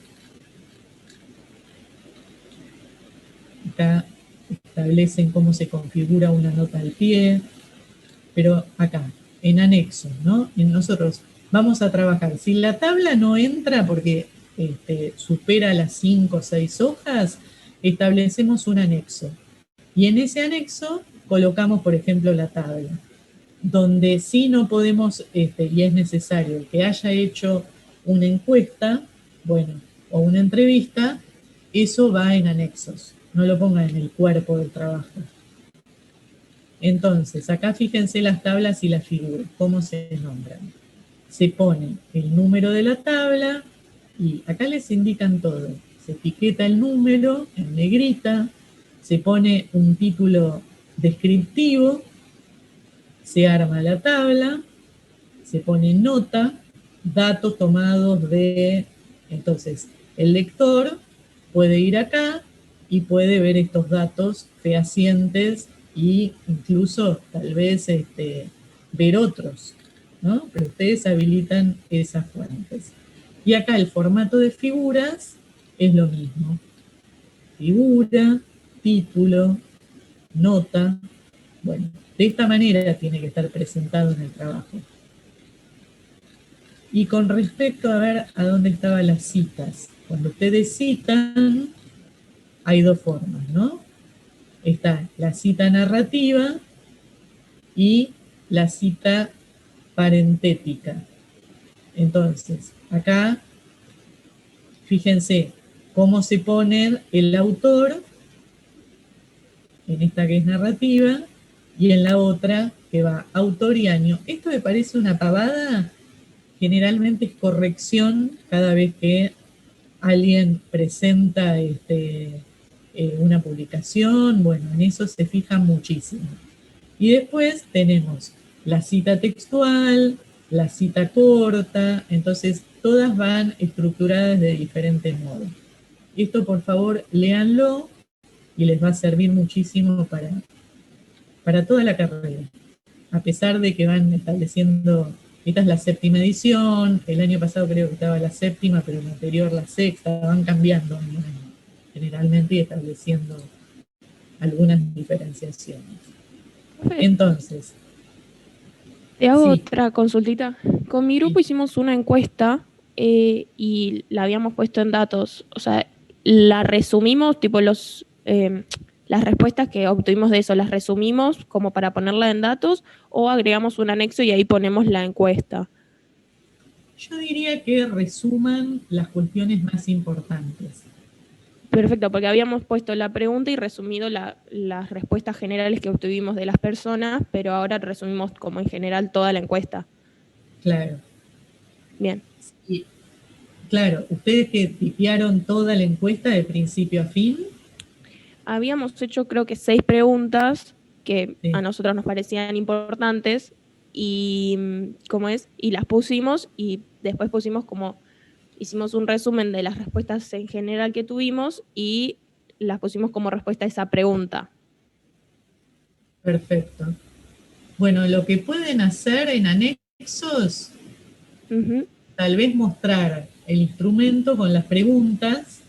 Speaker 1: Acá establecen cómo se configura una nota al pie, pero acá, en anexo, ¿no? Y nosotros vamos a trabajar. Si la tabla no entra porque supera las 5 o 6 hojas, establecemos un anexo. Y en ese anexo colocamos, por ejemplo, la tabla. Donde sí no podemos, y es necesario, el que haya hecho una encuesta, bueno, o una entrevista, eso va en anexos. No lo pongan en el cuerpo del trabajo. Entonces, acá fíjense las tablas y las figuras, cómo se nombran. Se pone el número de la tabla y acá les indican todo. Se etiqueta el número en negrita, se pone un título descriptivo, se arma la tabla, se pone nota, datos tomados de... Entonces, el lector puede ir acá y puede ver estos datos fehacientes e incluso tal vez ver otros, ¿no? Pero ustedes habilitan esas fuentes. Y acá el formato de figuras es lo mismo. Figura, título, nota. Bueno, de esta manera tiene que estar presentado en el trabajo. Y con respecto a ver a dónde estaban las citas. Cuando ustedes citan, hay dos formas, ¿no? Está la cita narrativa y la cita parentética. Entonces, acá, fíjense cómo se pone el autor, en esta que es narrativa, y en la otra que va autor y año. Esto me parece una pavada, generalmente es corrección cada vez que alguien presenta una publicación, bueno, en eso se fija muchísimo. Y después tenemos la cita textual, la cita corta, entonces todas van estructuradas de diferentes modos. Esto por favor léanlo y les va a servir muchísimo para toda la carrera. A pesar de que van estableciendo, esta es la 7ª edición, el año pasado creo que estaba la 7ª, pero el anterior la 6ª, van cambiando generalmente y estableciendo algunas diferenciaciones. Entonces,
Speaker 11: te hago
Speaker 1: sí.
Speaker 11: otra consultita. Con mi grupo hicimos una encuesta y la habíamos puesto en datos. O sea, la resumimos, tipo las respuestas que obtuvimos de eso, las resumimos como para ponerla en datos o agregamos un anexo y ahí ponemos la encuesta.
Speaker 1: Yo diría que resuman las cuestiones más importantes.
Speaker 11: Perfecto, porque habíamos puesto la pregunta y resumido las respuestas generales que obtuvimos de las personas, pero ahora resumimos como en general toda la encuesta.
Speaker 1: Claro.
Speaker 11: Bien.
Speaker 1: Sí. Claro, ¿ustedes que tipearon toda la encuesta de principio a fin?
Speaker 11: Habíamos hecho creo que 6 preguntas que
Speaker 1: sí.
Speaker 11: A nosotros nos parecían importantes y y las pusimos y después pusimos hicimos un resumen de las respuestas en general que tuvimos y las pusimos como respuesta a esa pregunta.
Speaker 1: Perfecto. Bueno, lo que pueden hacer en anexos, tal vez mostrar el instrumento con las preguntas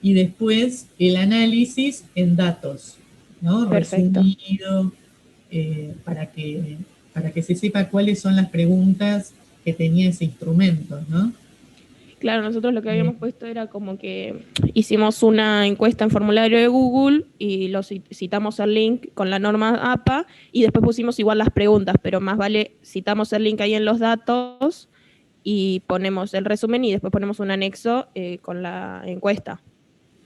Speaker 1: y después el análisis en datos, ¿no?
Speaker 11: Perfecto.
Speaker 1: Resumido, para que se sepa cuáles son las preguntas que tenía ese instrumento, ¿no?
Speaker 11: Claro, nosotros lo que habíamos puesto era como que hicimos una encuesta en formulario de Google y citamos el link con la norma APA y después pusimos igual las preguntas, pero más vale citamos el link ahí en los datos y ponemos el resumen y después ponemos un anexo con la encuesta.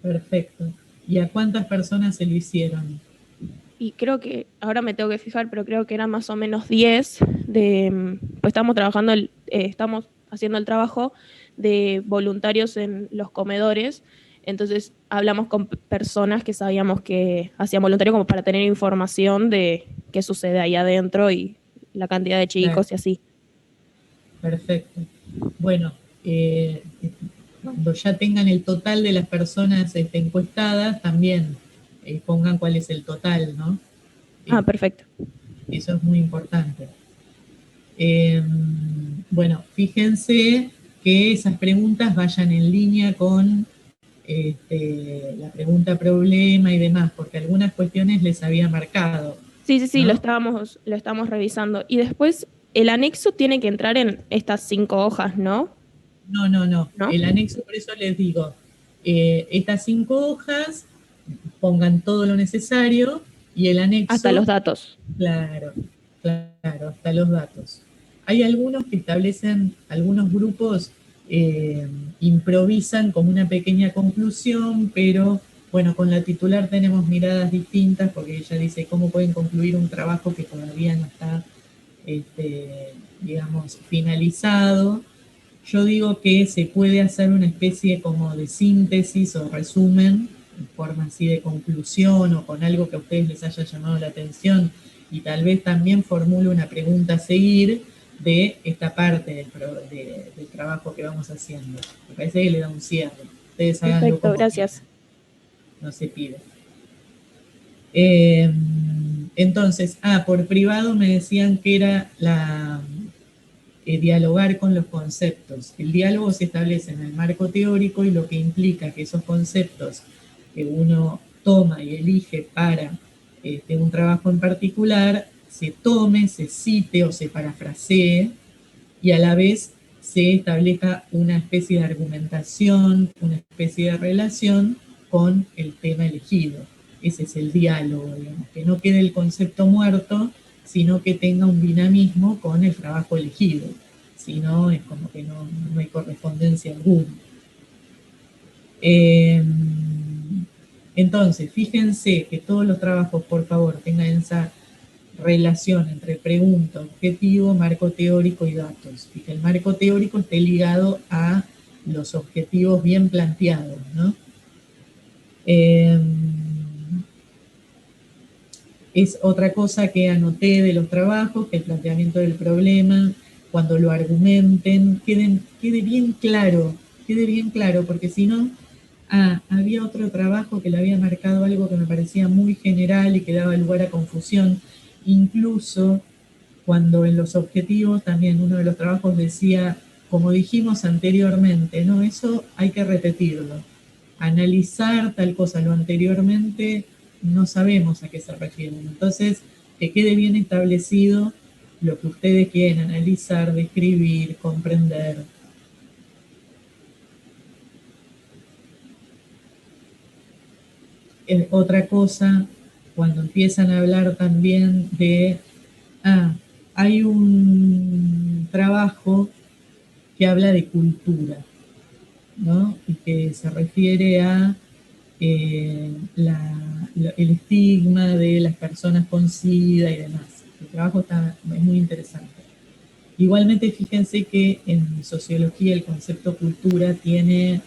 Speaker 1: Perfecto. ¿Y a cuántas personas se lo hicieron?
Speaker 11: Y creo que, ahora me tengo que fijar, pero creo que eran más o menos 10 pues estamos haciendo el trabajo de voluntarios en los comedores, entonces hablamos con personas que sabíamos que hacían voluntarios como para tener información de qué sucede ahí adentro y la cantidad de chicos y así.
Speaker 1: Perfecto. Bueno, cuando ya tengan el total de las personas encuestadas, también pongan cuál es el total, ¿no?
Speaker 11: Perfecto.
Speaker 1: Eso es muy importante. Bueno, fíjense que esas preguntas vayan en línea con la pregunta problema y demás, porque algunas cuestiones les había marcado.
Speaker 11: Sí,
Speaker 1: ¿no?
Speaker 11: lo estamos revisando. Y después, el anexo tiene que entrar en estas 5 hojas, ¿no?
Speaker 1: No.
Speaker 11: ¿No?
Speaker 1: El anexo, por eso les digo, estas 5 hojas, pongan todo lo necesario y el anexo...
Speaker 11: Hasta los datos.
Speaker 1: Claro, hasta los datos. Hay algunos que establecen, algunos grupos improvisan como una pequeña conclusión, pero bueno, con la titular tenemos miradas distintas porque ella dice cómo pueden concluir un trabajo que todavía no está, digamos, finalizado. Yo digo que se puede hacer una especie como de síntesis o resumen, en forma así de conclusión o con algo que a ustedes les haya llamado la atención y tal vez también formule una pregunta a seguir de esta parte del trabajo que vamos haciendo. Me parece que le da un cierre. Ustedes háganlo
Speaker 11: Perfecto,
Speaker 1: como
Speaker 11: gracias.
Speaker 1: quieran. No se pide. Entonces, por privado me decían que era dialogar con los conceptos. El diálogo se establece en el marco teórico y lo que implica que esos conceptos que uno toma y elige para un trabajo en particular se tome, se cite o se parafrasee y a la vez se establezca una especie de argumentación, una especie de relación con el tema elegido. Ese es el diálogo, digamos, que no quede el concepto muerto, sino que tenga un dinamismo con el trabajo elegido. Si no, es como que no hay correspondencia alguna. Entonces, fíjense que todos los trabajos, por favor, tengan esa relación entre pregunta, objetivo, marco teórico y datos. Y que el marco teórico esté ligado a los objetivos bien planteados, ¿no? Es otra cosa que anoté de los trabajos, que el planteamiento del problema, cuando lo argumenten, quede bien claro, porque si no, había otro trabajo que le había marcado algo que me parecía muy general y que daba lugar a confusión, incluso cuando en los objetivos también uno de los trabajos decía, como dijimos anteriormente, no, eso hay que repetirlo. Analizar tal cosa, lo anteriormente no sabemos a qué se refieren. Entonces, que quede bien establecido lo que ustedes quieren analizar, describir, comprender. Otra cosa, cuando empiezan a hablar también de, hay un trabajo que habla de cultura, ¿no? Y que se refiere a el estigma de las personas con SIDA y demás. El trabajo es muy interesante. Igualmente, fíjense que en sociología el concepto cultura tiene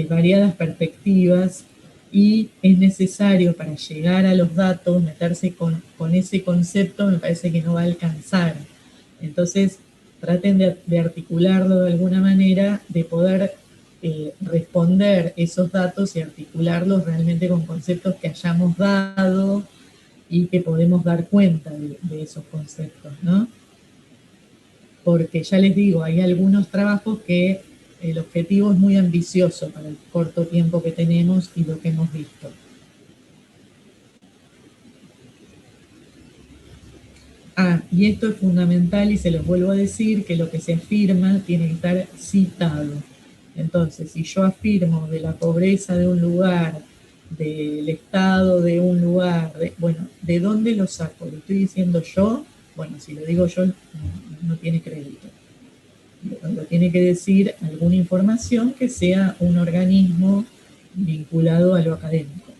Speaker 1: variadas perspectivas y es necesario para llegar a los datos, meterse con ese concepto, me parece que no va a alcanzar. Entonces, traten de articularlo de alguna manera, de poder responder esos datos y articularlos realmente con conceptos que hayamos dado y que podemos dar cuenta de esos conceptos, ¿no? Porque ya les digo, hay algunos trabajos que el objetivo es muy ambicioso para el corto tiempo que tenemos y lo que hemos visto. Y esto es fundamental y se los vuelvo a decir, que lo que se afirma tiene que estar citado. Entonces, si yo afirmo de la pobreza de un lugar, del estado de un lugar, bueno, ¿de dónde lo saco? ¿Lo estoy diciendo yo? Bueno, si lo digo yo, no tiene crédito. Lo tiene que decir alguna información que sea un organismo vinculado a lo académico.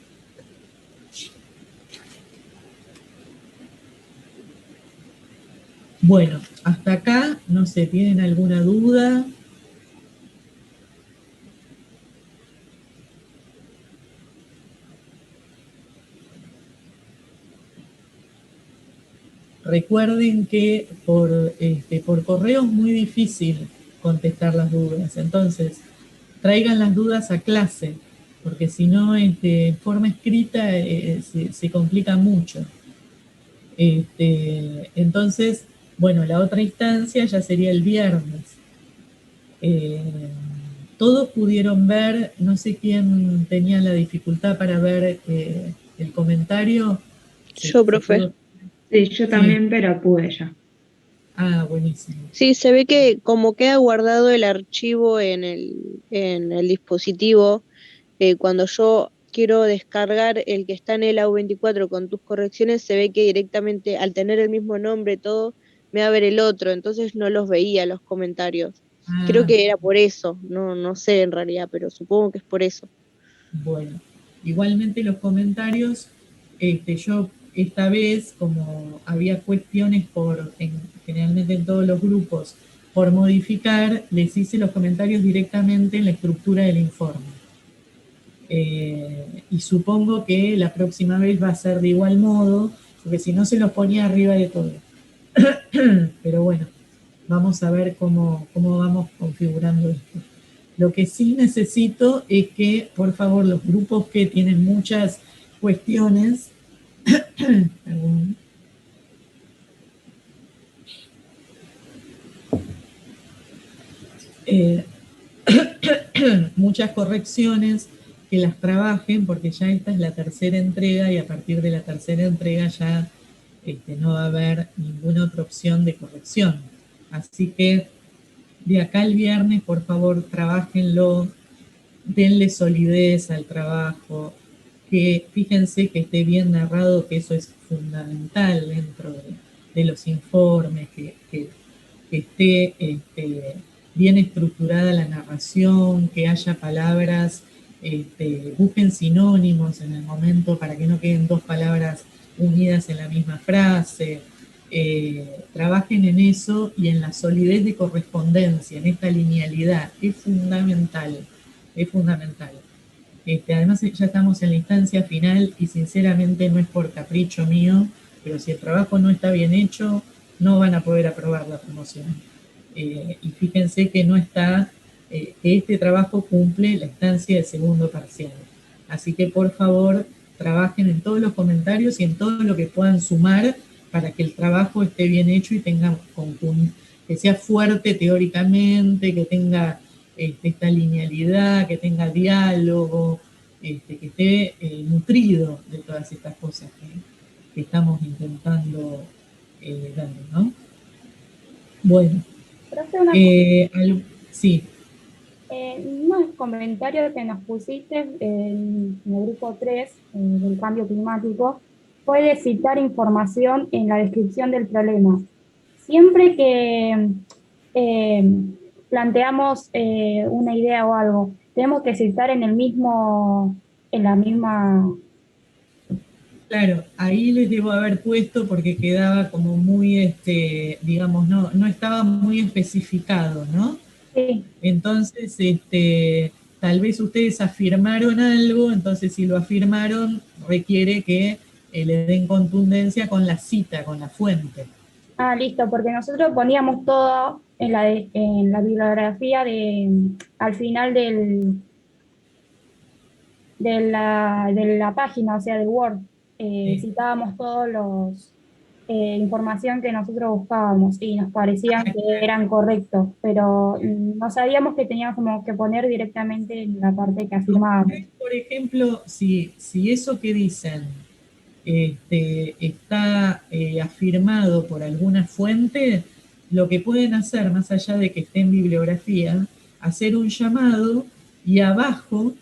Speaker 1: Bueno, hasta acá, no sé, ¿tienen alguna duda? Recuerden que por correo es muy difícil contestar las dudas, entonces traigan las dudas a clase, porque si no, en forma escrita se complica mucho. Entonces, bueno, la otra instancia ya sería el viernes. Todos pudieron ver, no sé quién tenía la dificultad para ver el comentario.
Speaker 12: Yo, profe.
Speaker 2: Sí, yo también, pero pude ya.
Speaker 1: Ah, buenísimo.
Speaker 12: Sí, se ve que como queda guardado el archivo en el dispositivo, cuando yo quiero descargar el que está en el AU24 con tus correcciones, se ve que directamente al tener el mismo nombre todo, me va a ver el otro, entonces no los veía los comentarios. Creo
Speaker 1: Ah,
Speaker 12: que era por eso, no sé en realidad, pero supongo que es por eso.
Speaker 1: bueno, igualmente los comentarios, yo esta vez, como había cuestiones generalmente en todos los grupos, por modificar, les hice los comentarios directamente en la estructura del informe. Y supongo que la próxima vez va a ser de igual modo, porque si no se los ponía arriba de todo. Pero bueno, vamos a ver cómo vamos configurando esto. Lo que sí necesito es que, por favor, los grupos que tienen muchas cuestiones, muchas correcciones, que las trabajen, porque ya esta es la tercera entrega y a partir de la tercera entrega ya no va a haber ninguna otra opción de corrección. Así que de acá al viernes, por favor, trabajenlo, denle solidez al trabajo, que fíjense que esté bien narrado, que eso es fundamental dentro de los informes, que esté bien estructurada la narración, que haya palabras, busquen sinónimos en el momento para que no queden dos palabras unidas en la misma frase. Trabajen en eso y en la solidez de correspondencia, en esta linealidad, es fundamental, es fundamental. Además ya estamos en la instancia final y sinceramente no es por capricho mío, pero si el trabajo no está bien hecho, no van a poder aprobar la promoción. Y fíjense que no está, que este trabajo cumple la instancia de segundo parcial. Así que por favor, trabajen en todos los comentarios y en todo lo que puedan sumar para que el trabajo esté bien hecho y tenga que sea fuerte teóricamente, que tenga esta linealidad, que tenga diálogo, que esté nutrido de todas estas cosas que estamos intentando dar, ¿no? Bueno. Sí.
Speaker 13: Unos comentarios que nos pusiste en el grupo 3 del cambio climático fue de citar información en la descripción del problema. Siempre que planteamos una idea o algo, tenemos que citar en la misma...
Speaker 1: Claro, ahí les debo haber puesto porque quedaba como muy, digamos, no estaba muy especificado, ¿no?
Speaker 13: Sí.
Speaker 1: Entonces, tal vez ustedes afirmaron algo, entonces si lo afirmaron, requiere que le den contundencia con la cita, con la fuente.
Speaker 13: Ah, listo, porque nosotros poníamos todo en la bibliografía al final de la página, o sea, de Word.
Speaker 1: Sí.
Speaker 13: Citábamos todos los información que nosotros buscábamos y nos parecían que eran correctos, pero no sabíamos que teníamos como que poner directamente en la parte que afirmábamos.
Speaker 1: Por ejemplo, si eso que dicen está afirmado por alguna fuente, lo que pueden hacer, más allá de que esté en bibliografía, hacer un llamado y abajo,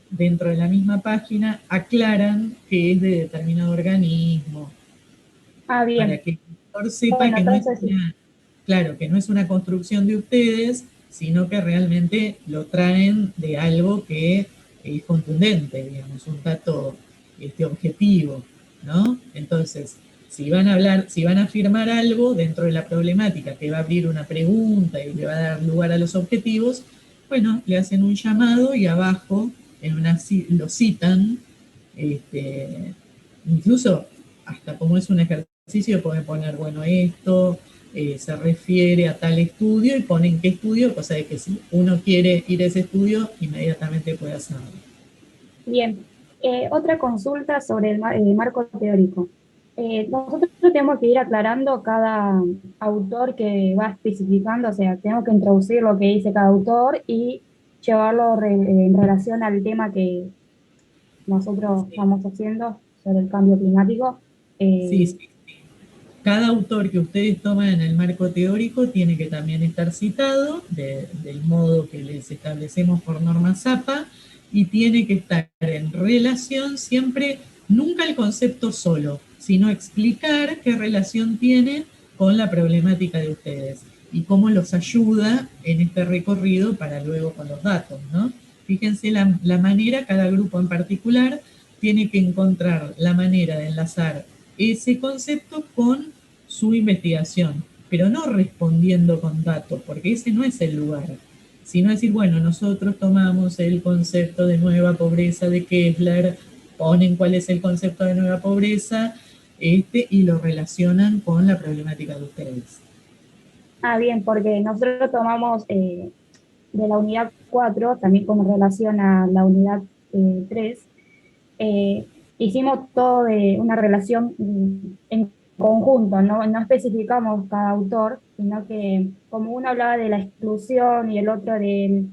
Speaker 1: dentro de la misma página, aclaran que es de determinado organismo.
Speaker 13: Ah, bien.
Speaker 1: Para que el lector sepa que no es claro, que no es una construcción de ustedes, sino que realmente lo traen de algo que es contundente, digamos, un dato objetivo, ¿no? Entonces, si van a afirmar algo dentro de la problemática que va a abrir una pregunta y le va a dar lugar a los objetivos, bueno, le hacen un llamado y abajo lo citan, incluso hasta como es un ejercicio pueden poner, bueno, esto se refiere a tal estudio y ponen qué estudio, cosa de que si uno quiere ir a ese estudio, inmediatamente puede hacerlo.
Speaker 13: Bien. Otra consulta sobre el marco teórico. Nosotros tenemos que ir aclarando cada autor que va especificando, o sea, tenemos que introducir lo que dice cada autor y llevarlo en relación al tema que nosotros estamos haciendo sobre el cambio climático.
Speaker 1: Sí. Cada autor que ustedes toman en el marco teórico tiene que también estar citado del modo que les establecemos por norma ZAPA y tiene que estar en relación siempre, nunca el concepto solo, sino explicar qué relación tiene con la problemática de ustedes y cómo los ayuda en este recorrido para luego con los datos, ¿no? Fíjense la manera, cada grupo en particular tiene que encontrar la manera de enlazar ese concepto con su investigación, pero no respondiendo con datos, porque ese no es el lugar, sino decir, bueno, nosotros tomamos el concepto de nueva pobreza de Kessler, ponen cuál es el concepto de nueva pobreza, y lo relacionan con la problemática de ustedes.
Speaker 13: Ah, bien, porque nosotros tomamos de la unidad 4, también con relación a la unidad 3, hicimos todo de una relación en conjunto, ¿no? No especificamos cada autor, sino que como uno hablaba de la exclusión y el otro de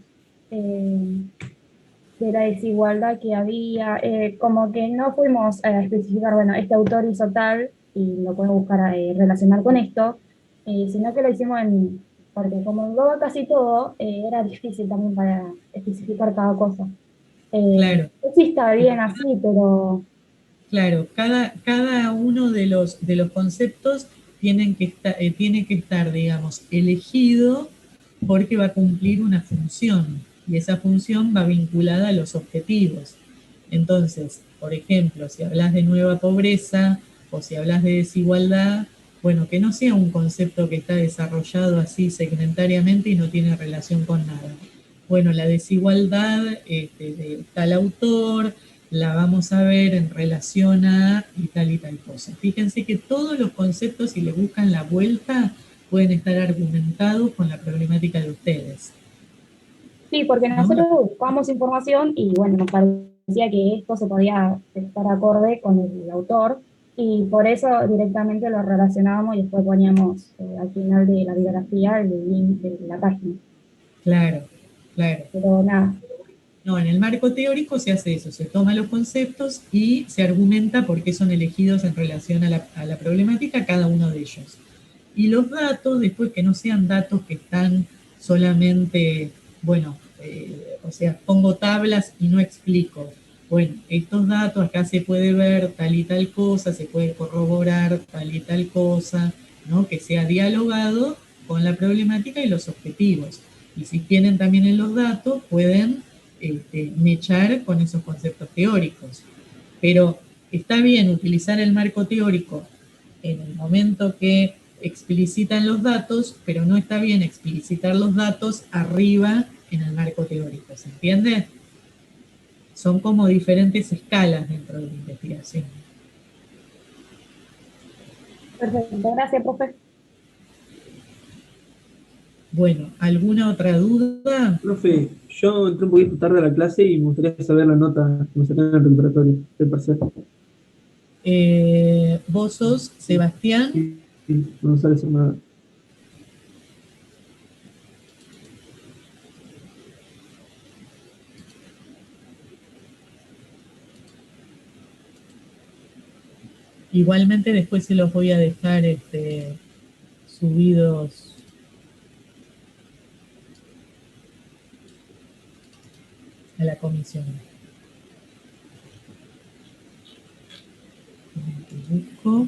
Speaker 13: la desigualdad que había, como que no fuimos a especificar, bueno, este autor hizo tal y lo podemos buscar relacionar con esto, sino que lo hicimos porque como engloba casi todo, era difícil también para especificar cada cosa.
Speaker 1: Claro.
Speaker 13: Sí está bien así, pero...
Speaker 1: Claro, cada uno de los conceptos tiene que estar, digamos, elegido porque va a cumplir una función y esa función va vinculada a los objetivos. Entonces, por ejemplo, si hablas de nueva pobreza o si hablas de desigualdad, bueno, que no sea un concepto que está desarrollado así segmentariamente y no tiene relación con nada. Bueno, la desigualdad de tal autor, la vamos a ver en relación a y tal cosa. Fíjense que todos los conceptos, si le buscan la vuelta, pueden estar argumentados con la problemática de ustedes.
Speaker 13: Sí, porque nosotros buscamos información y bueno, nos parecía que esto se podía estar acorde con el autor y por eso directamente lo relacionábamos y después poníamos al final de la bibliografía el link de la página.
Speaker 1: Claro, claro.
Speaker 13: Pero nada.
Speaker 1: No, en el marco teórico se hace eso, se toman los conceptos y se argumenta por qué son elegidos en relación a la problemática cada uno de ellos. Y los datos, después que no sean datos que están solamente, bueno, o sea, pongo tablas y no explico. Bueno, estos datos acá se puede ver tal y tal cosa, se puede corroborar tal y tal cosa, ¿no? Que sea dialogado con la problemática y los objetivos. Y si tienen también en los datos, pueden mechar con esos conceptos teóricos. Pero está bien utilizar el marco teórico en el momento que explicitan los datos, pero no está bien explicitar los datos arriba en el marco teórico, ¿se entiende? Son como diferentes escalas dentro de la investigación.
Speaker 13: Perfecto, gracias, profe.
Speaker 1: Bueno, ¿alguna otra duda?
Speaker 14: Profe, yo entré un poquito tarde a la clase y me gustaría saber la nota que me sacaron en el recuperatorio del parcial.
Speaker 1: ¿Vos sos Sebastián?
Speaker 14: Sí, González Armada.
Speaker 1: Igualmente después se los voy a dejar subidos a la comisión. Busco.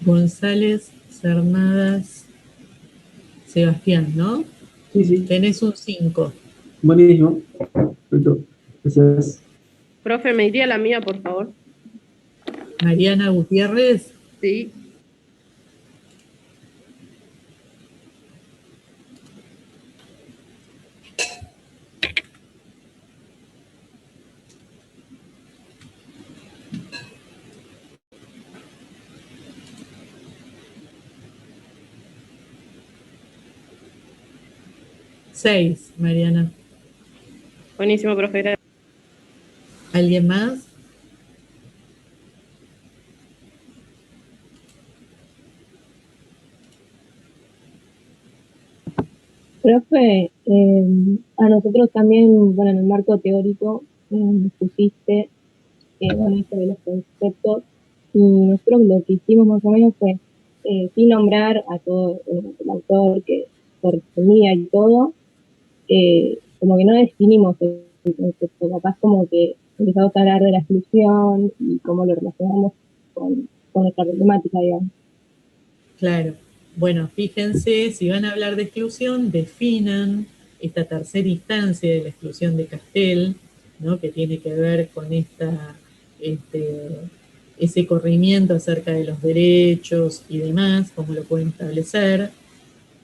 Speaker 1: González, Cernadas, Sebastián, ¿no?
Speaker 14: Sí, sí.
Speaker 1: Tenés un 5.
Speaker 14: Buenísimo. Perfecto. Gracias.
Speaker 15: Profe, ¿me diría la mía, por favor?
Speaker 1: Mariana Gutiérrez.
Speaker 15: Sí.
Speaker 1: 6, Mariana.
Speaker 15: Buenísimo, profe. Gracias.
Speaker 1: ¿Alguien más?
Speaker 6: Profe, a nosotros también, bueno, en el marco teórico, nos pusiste, bueno, esto de los conceptos, y nosotros lo que hicimos más o menos fue, sin nombrar a todo el autor que correspondía y todo, como que no definimos el concepto, capaz como que empezamos a hablar de la exclusión y cómo lo relacionamos con nuestra problemática, digamos.
Speaker 1: Claro. Bueno, fíjense, si van a hablar de exclusión, definan esta tercera instancia de la exclusión de Castel, ¿no? Que tiene que ver con ese corrimiento acerca de los derechos y demás, cómo lo pueden establecer,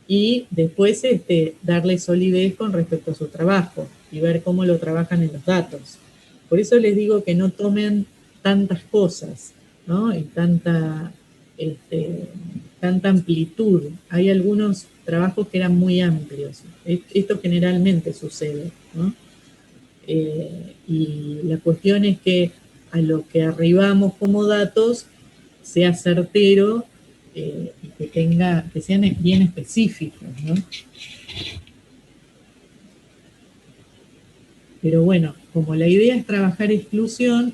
Speaker 1: y después darle solidez con respecto a su trabajo y ver cómo lo trabajan en los datos. Por eso les digo que no tomen tantas cosas, ¿no? Y tanta amplitud. Hay algunos trabajos que eran muy amplios. Esto generalmente sucede, ¿no? Y la cuestión es que a lo que arribamos como datos sea certero y que sean bien específicos, ¿no? Pero bueno, como la idea es trabajar exclusión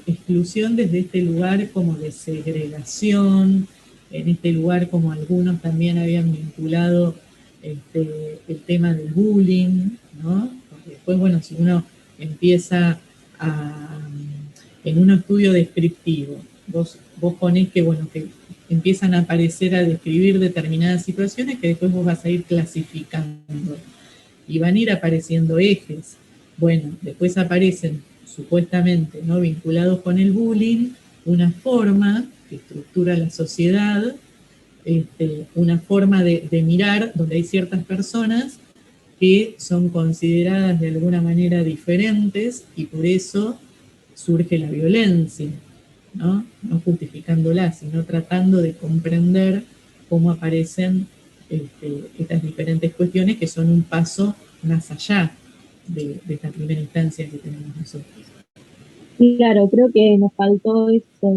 Speaker 1: desde este lugar como de segregación, en este lugar como algunos también habían vinculado el tema del bullying, ¿no? Porque después, bueno, si uno empieza en un estudio descriptivo, vos ponés que, bueno, que empiezan a aparecer a describir determinadas situaciones que después vos vas a ir clasificando y van a ir apareciendo ejes. Bueno, después aparecen supuestamente, ¿no?, vinculados con el bullying, una forma que estructura la sociedad, una forma de mirar donde hay ciertas personas que son consideradas de alguna manera diferentes y por eso surge la violencia, ¿no? No justificándola, sino tratando de comprender cómo aparecen estas diferentes cuestiones que son un paso más allá de esta primera instancia que tenemos nosotros.
Speaker 6: Claro, creo que nos faltó eso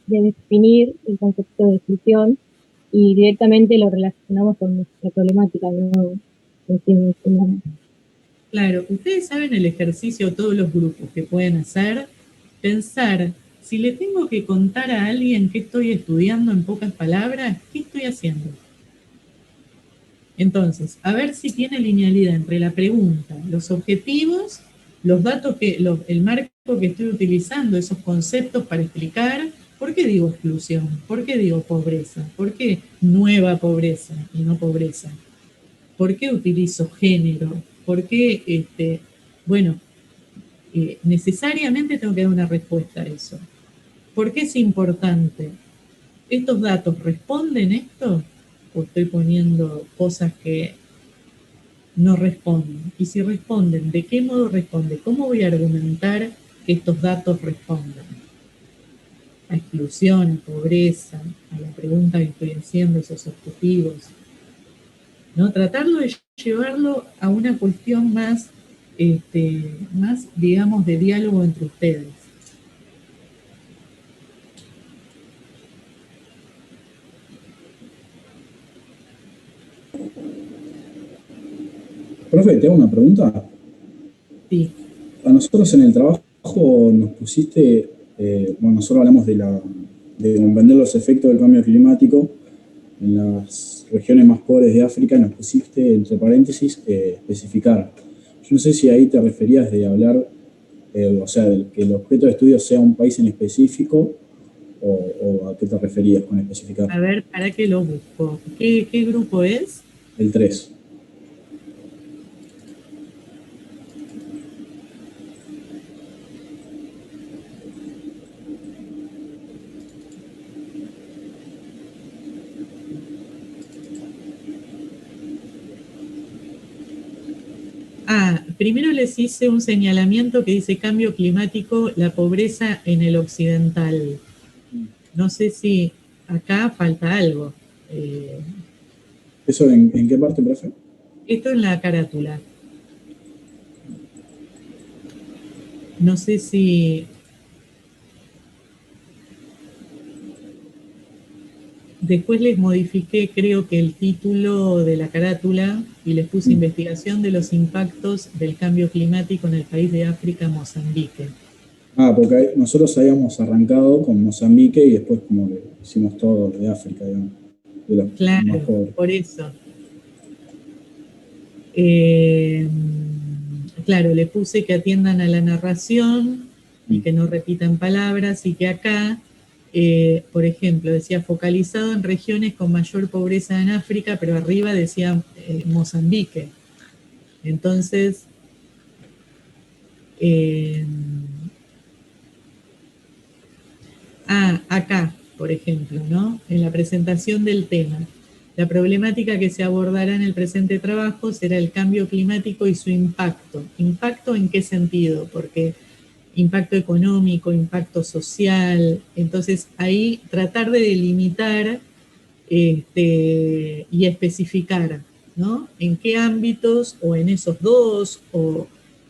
Speaker 6: de definir el concepto de exclusión y directamente lo relacionamos con nuestra problemática, ¿no?
Speaker 1: Claro, ustedes saben el ejercicio, todos los grupos que pueden hacer, pensar, si le tengo que contar a alguien qué estoy estudiando en pocas palabras, ¿qué estoy haciendo? Entonces, a ver si tiene linealidad entre la pregunta, los objetivos, los datos, el marco que estoy utilizando, esos conceptos para explicar por qué digo exclusión, por qué digo pobreza, por qué nueva pobreza y no pobreza, por qué utilizo género, por qué, necesariamente tengo que dar una respuesta a eso. ¿Por qué es importante? ¿Estos datos responden esto? ¿O estoy poniendo cosas que no responden? Y si responden, ¿de qué modo responden? ¿Cómo voy a argumentar que estos datos respondan? A exclusión, a pobreza, a la pregunta que estoy haciendo, esos objetivos. ¿No? Tratarlo de llevarlo a una cuestión más, digamos, de diálogo entre ustedes.
Speaker 16: Profe, te hago una pregunta.
Speaker 1: Sí.
Speaker 16: A nosotros en el trabajo nos pusiste, bueno, nosotros hablamos de comprender los efectos del cambio climático en las regiones más pobres de África, y nos pusiste, entre paréntesis, especificar. Yo no sé si ahí te referías de hablar, o sea, de que el objeto de estudio sea un país en específico, o a qué te referías con especificar.
Speaker 1: A ver, ¿para qué lo busco? ¿Qué grupo es?
Speaker 16: El 3.
Speaker 1: Primero les hice un señalamiento que dice cambio climático, la pobreza en el occidental. No sé si acá falta algo.
Speaker 16: ¿Eso en qué parte, profe?
Speaker 1: Esto en la carátula. no sé si... Después les modifiqué, creo que el título de la carátula y les puse investigación de los impactos del cambio climático en el país de África, Mozambique.
Speaker 16: Ah, porque nosotros habíamos arrancado con Mozambique y después como que hicimos todo de África, digamos, de los más
Speaker 1: Claro,
Speaker 16: pobres.
Speaker 1: por eso. Claro, le puse que atiendan a la narración y que no repitan palabras y que acá, por ejemplo, decía focalizado en regiones con mayor pobreza en África, pero arriba decía Mozambique. Entonces, acá, por ejemplo, ¿no? En la presentación del tema. La problemática que se abordará en el presente trabajo será el cambio climático y su impacto. ¿Impacto en qué sentido? Porque impacto económico, impacto social. Entonces, ahí tratar de delimitar y especificar, ¿no? En qué ámbitos, o en esos dos, o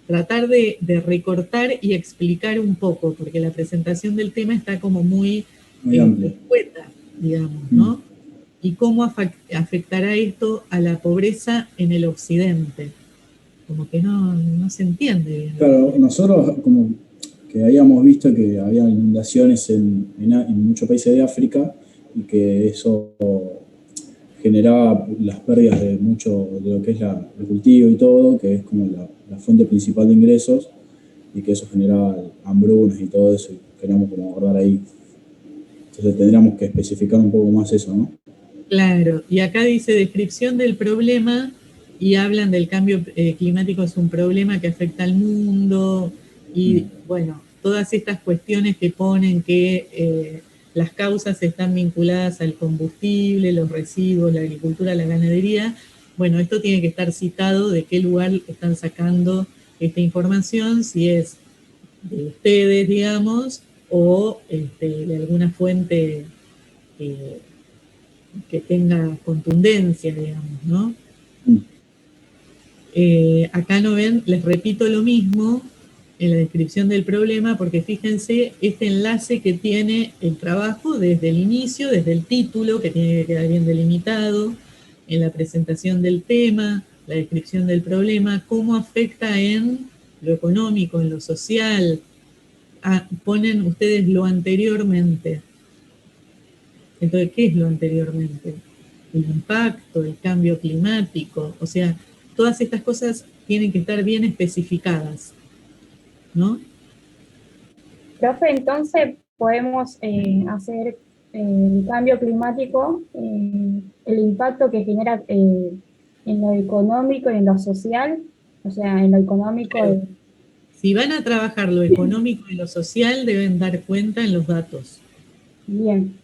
Speaker 1: tratar de recortar y explicar un poco, porque la presentación del tema está como muy
Speaker 16: amplia,
Speaker 1: escueta, digamos, ¿no? ¿Y cómo afectará esto a la pobreza en el occidente? Como que no se entiende bien.
Speaker 16: Claro, nosotros como que habíamos visto que había inundaciones en muchos países de África y que eso generaba las pérdidas de mucho de lo que es el cultivo y todo, que es como la fuente principal de ingresos, y que eso generaba hambrunas y todo eso, y queríamos como abordar ahí. Entonces tendríamos que especificar un poco más eso, ¿no?
Speaker 1: Claro, y acá dice descripción del problema y hablan del cambio climático es un problema que afecta al mundo y bueno, todas estas cuestiones que ponen que las causas están vinculadas al combustible, los residuos, la agricultura, la ganadería. Bueno, esto tiene que estar citado de qué lugar están sacando esta información, si es de ustedes, digamos, o de alguna fuente que tenga contundencia, digamos, ¿no? Acá no ven, les repito lo mismo en la descripción del problema, porque fíjense este enlace que tiene el trabajo desde el inicio, desde el título, que tiene que quedar bien delimitado, en la presentación del tema, la descripción del problema, cómo afecta en lo económico, en lo social. Ponen ustedes lo anteriormente. Entonces, ¿qué es lo anteriormente? El impacto, el cambio climático, o sea, todas estas cosas tienen que estar bien especificadas, ¿no?
Speaker 13: Profe, entonces podemos hacer el cambio climático, el impacto que genera en lo económico y en lo social, o sea, en lo económico...
Speaker 1: Claro. Si van a trabajar lo económico y lo social, deben dar cuenta en los datos.
Speaker 13: Bien.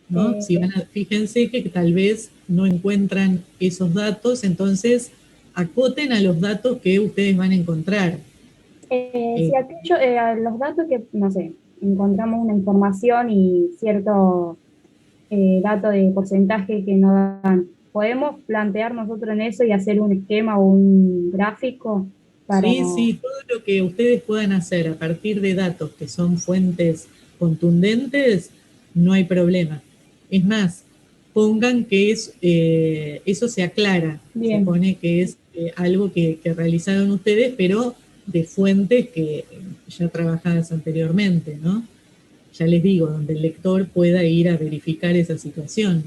Speaker 1: ¿No? Si van fíjense que tal vez no encuentran esos datos, entonces acoten a los datos que ustedes van a encontrar.
Speaker 13: Si aquello, los datos que, no sé, encontramos una información y cierto dato de porcentaje que nos dan, ¿podemos plantear nosotros en eso y hacer un esquema o un gráfico para...
Speaker 1: Sí, todo lo que ustedes puedan hacer a partir de datos que son fuentes contundentes, no hay problema. Es más, pongan que eso se aclara. Bien. Se pone que es algo que realizaron ustedes, pero de fuentes que ya trabajadas anteriormente, ¿no? Ya les digo, donde el lector pueda ir a verificar esa situación.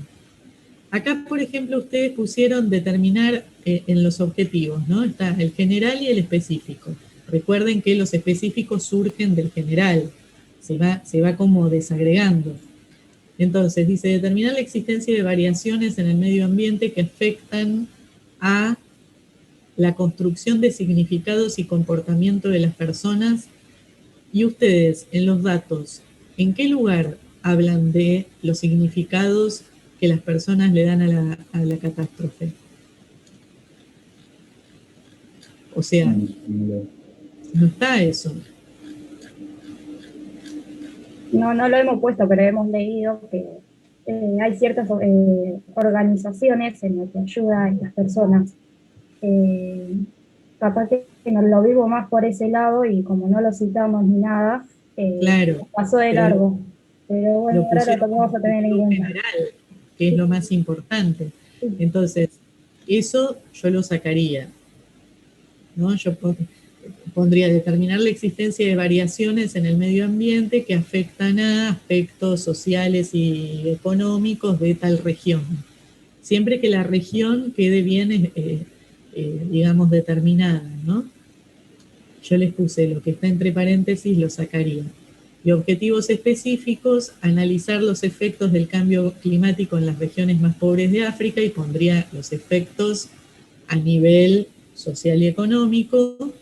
Speaker 1: Acá, por ejemplo, ustedes pusieron determinar en los objetivos, ¿no? Está el general y el específico. Recuerden que los específicos surgen del general, se va como desagregando. Entonces, dice, determinar la existencia de variaciones en el medio ambiente que afectan a la construcción de significados y comportamiento de las personas. Y ustedes, en los datos, ¿en qué lugar hablan de los significados que las personas le dan a la catástrofe? O sea, no está eso.
Speaker 13: No lo hemos puesto, pero hemos leído que hay ciertas organizaciones en las que ayuda a estas personas. Capaz que que no lo vivo más por ese lado y como no lo citamos ni nada,
Speaker 1: Claro,
Speaker 13: pasó de
Speaker 1: pero
Speaker 13: largo. Pero bueno,
Speaker 1: lo
Speaker 13: ahora lo
Speaker 1: pusieron
Speaker 13: vamos
Speaker 1: como
Speaker 13: a tener en
Speaker 1: objetivo
Speaker 13: cuenta.
Speaker 1: general, que es lo más importante. Entonces, eso yo lo sacaría, ¿no? Yo pondría determinar la existencia de variaciones en el medio ambiente que afectan a aspectos sociales y económicos de tal región. Siempre que la región quede bien, digamos, determinada, ¿no? Yo les puse lo que está entre paréntesis, lo sacaría. Y objetivos específicos, analizar los efectos del cambio climático en las regiones más pobres de África y pondría los efectos a nivel social y económico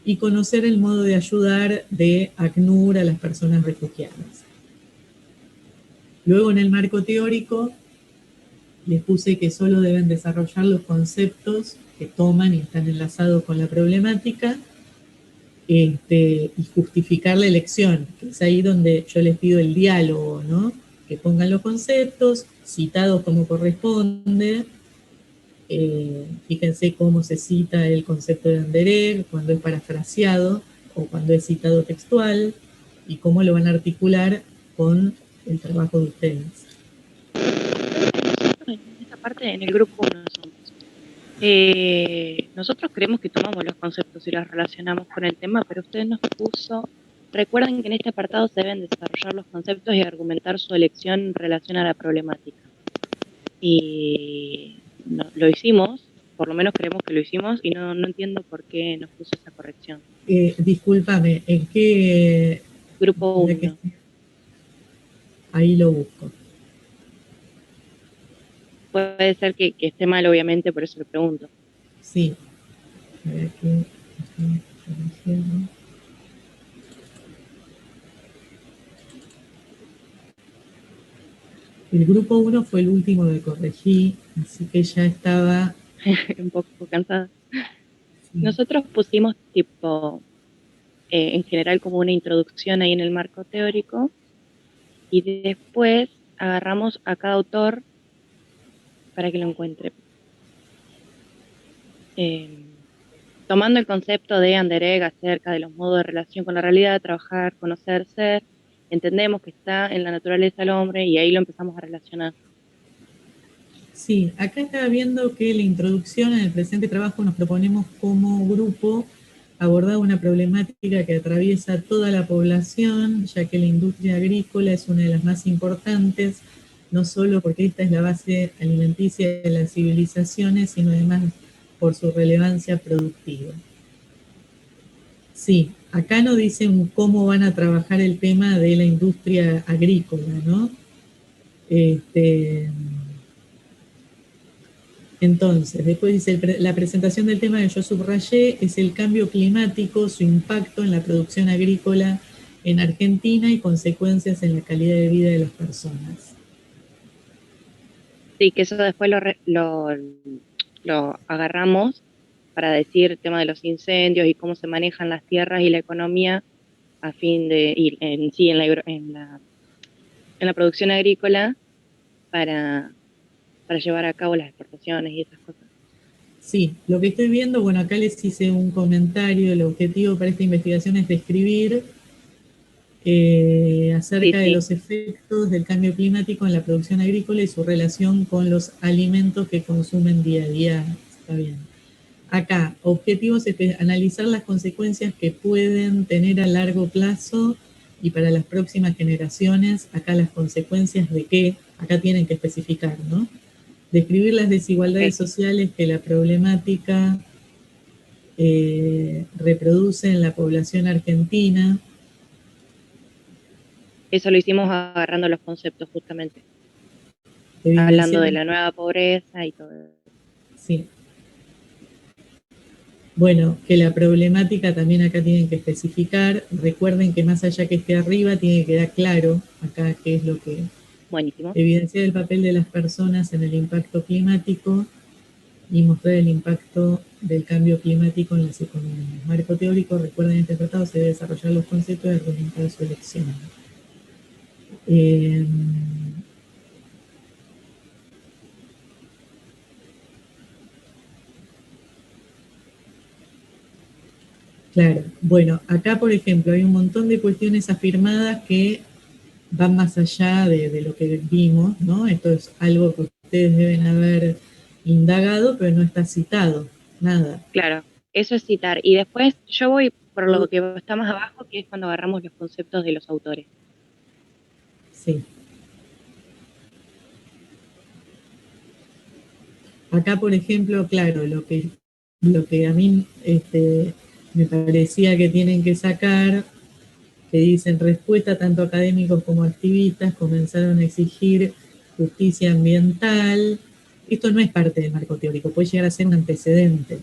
Speaker 1: y conocer el modo de ayudar de ACNUR a las personas refugiadas. Luego en el marco teórico les puse que solo deben desarrollar los conceptos que toman y están enlazados con la problemática y justificar la elección, que es ahí donde yo les pido el diálogo, ¿no? Que pongan los conceptos citados como corresponde. Fíjense cómo se cita el concepto de Anderegg, cuando es parafraseado o cuando es citado textual, y cómo lo van a articular con el trabajo de ustedes.
Speaker 17: En esta parte, en el grupo 1 somos. Nosotros creemos que tomamos los conceptos y los relacionamos con el tema, pero usted nos puso, recuerden que en este apartado se deben desarrollar los conceptos y argumentar su elección en relación a la problemática. Y no, lo hicimos, por lo menos creemos que lo hicimos, y no entiendo por qué nos puso esa corrección.
Speaker 1: Discúlpame, ¿en qué?
Speaker 17: Grupo 1.
Speaker 1: Ahí lo busco.
Speaker 17: Puede ser que esté mal, obviamente, por eso le pregunto.
Speaker 1: Sí. A ver aquí. El grupo 1 fue el último que corregí, así que ya estaba
Speaker 17: un poco cansada. Nosotros pusimos tipo, en general como una introducción ahí en el marco teórico, y después agarramos a cada autor para que lo encuentre. Tomando el concepto de Anderegg acerca de los modos de relación con la realidad, trabajar, conocer, ser, entendemos que está en la naturaleza del hombre y ahí lo empezamos a relacionar.
Speaker 1: Sí, acá estaba viendo que la introducción en el presente trabajo nos proponemos como grupo abordar una problemática que atraviesa toda la población, ya que la industria agrícola es una de las más importantes, no solo porque esta es la base alimenticia de las civilizaciones, sino además por su relevancia productiva. Sí, acá no dicen cómo van a trabajar el tema de la industria agrícola, ¿no? Entonces, después dice, la presentación del tema que yo subrayé es el cambio climático, su impacto en la producción agrícola en Argentina y consecuencias en la calidad de vida de las personas.
Speaker 17: Sí, que eso después lo agarramos para decir el tema de los incendios y cómo se manejan las tierras y la economía a fin de ir en la producción agrícola para llevar a cabo las exportaciones y esas cosas.
Speaker 1: Sí, lo que estoy viendo, bueno, acá les hice un comentario, el objetivo para esta investigación es describir acerca de los efectos del cambio climático en la producción agrícola y su relación con los alimentos que consumen día a día. Está bien. Acá, objetivos es analizar las consecuencias que pueden tener a largo plazo y para las próximas generaciones. Acá las consecuencias de qué, acá tienen que especificar, ¿no? Describir las desigualdades sociales que la problemática reproduce en la población argentina.
Speaker 17: Eso lo hicimos agarrando los conceptos justamente. Hablando de la nueva pobreza y todo eso.
Speaker 1: Sí. Bueno, que la problemática también acá tienen que especificar. Recuerden que más allá que esté arriba, tiene que quedar claro acá qué es lo que evidencia el papel de las personas en el impacto climático y mostrar el impacto del cambio climático en las economías. Marco teórico, recuerden, este tratado se debe desarrollar los conceptos y argumentar su elección. Claro, bueno, acá por ejemplo hay un montón de cuestiones afirmadas que van más allá de lo que vimos, ¿no? Esto es algo que ustedes deben haber indagado, pero no está citado, nada.
Speaker 17: Claro, eso es citar. Y después yo voy por lo que está más abajo, que es cuando agarramos los conceptos de los autores.
Speaker 1: Sí. Acá, por ejemplo, claro, lo que a mí me parecía que tienen que sacar, que dicen respuesta tanto académicos como activistas comenzaron a exigir justicia ambiental. Esto no es parte del marco teórico, puede llegar a ser un antecedente,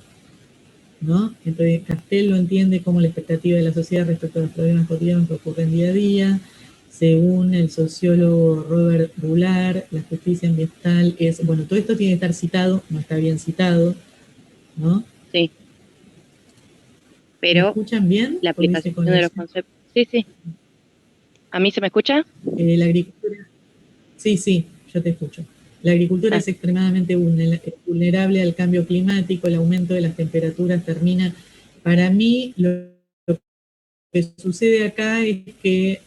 Speaker 1: ¿no? Entonces Castel lo entiende como la expectativa de la sociedad respecto a los problemas cotidianos que ocurren día a día. Según el sociólogo Robert Bular, la justicia ambiental es, bueno, todo esto tiene que estar citado, no está bien citado, ¿no?
Speaker 17: Sí. Pero
Speaker 1: ¿me escuchan bien?
Speaker 17: la aplicación de los conceptos. Sí, sí. ¿A mí se me escucha?
Speaker 1: La agricultura. Sí, yo te escucho. La agricultura es extremadamente vulnerable al cambio climático, el aumento de las temperaturas termina. Para mí, lo que sucede acá es que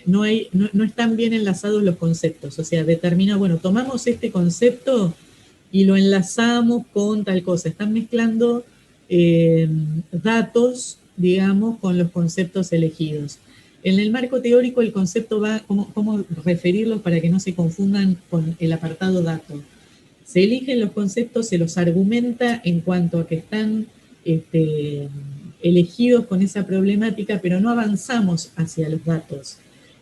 Speaker 1: no están bien enlazados los conceptos. O sea, determina, bueno, tomamos este concepto y lo enlazamos con tal cosa. Están mezclando datos, digamos, con los conceptos elegidos. En el marco teórico el concepto va, ¿cómo referirlos para que no se confundan con el apartado dato? Se eligen los conceptos, se los argumenta en cuanto a que están elegidos con esa problemática, pero no avanzamos hacia los datos.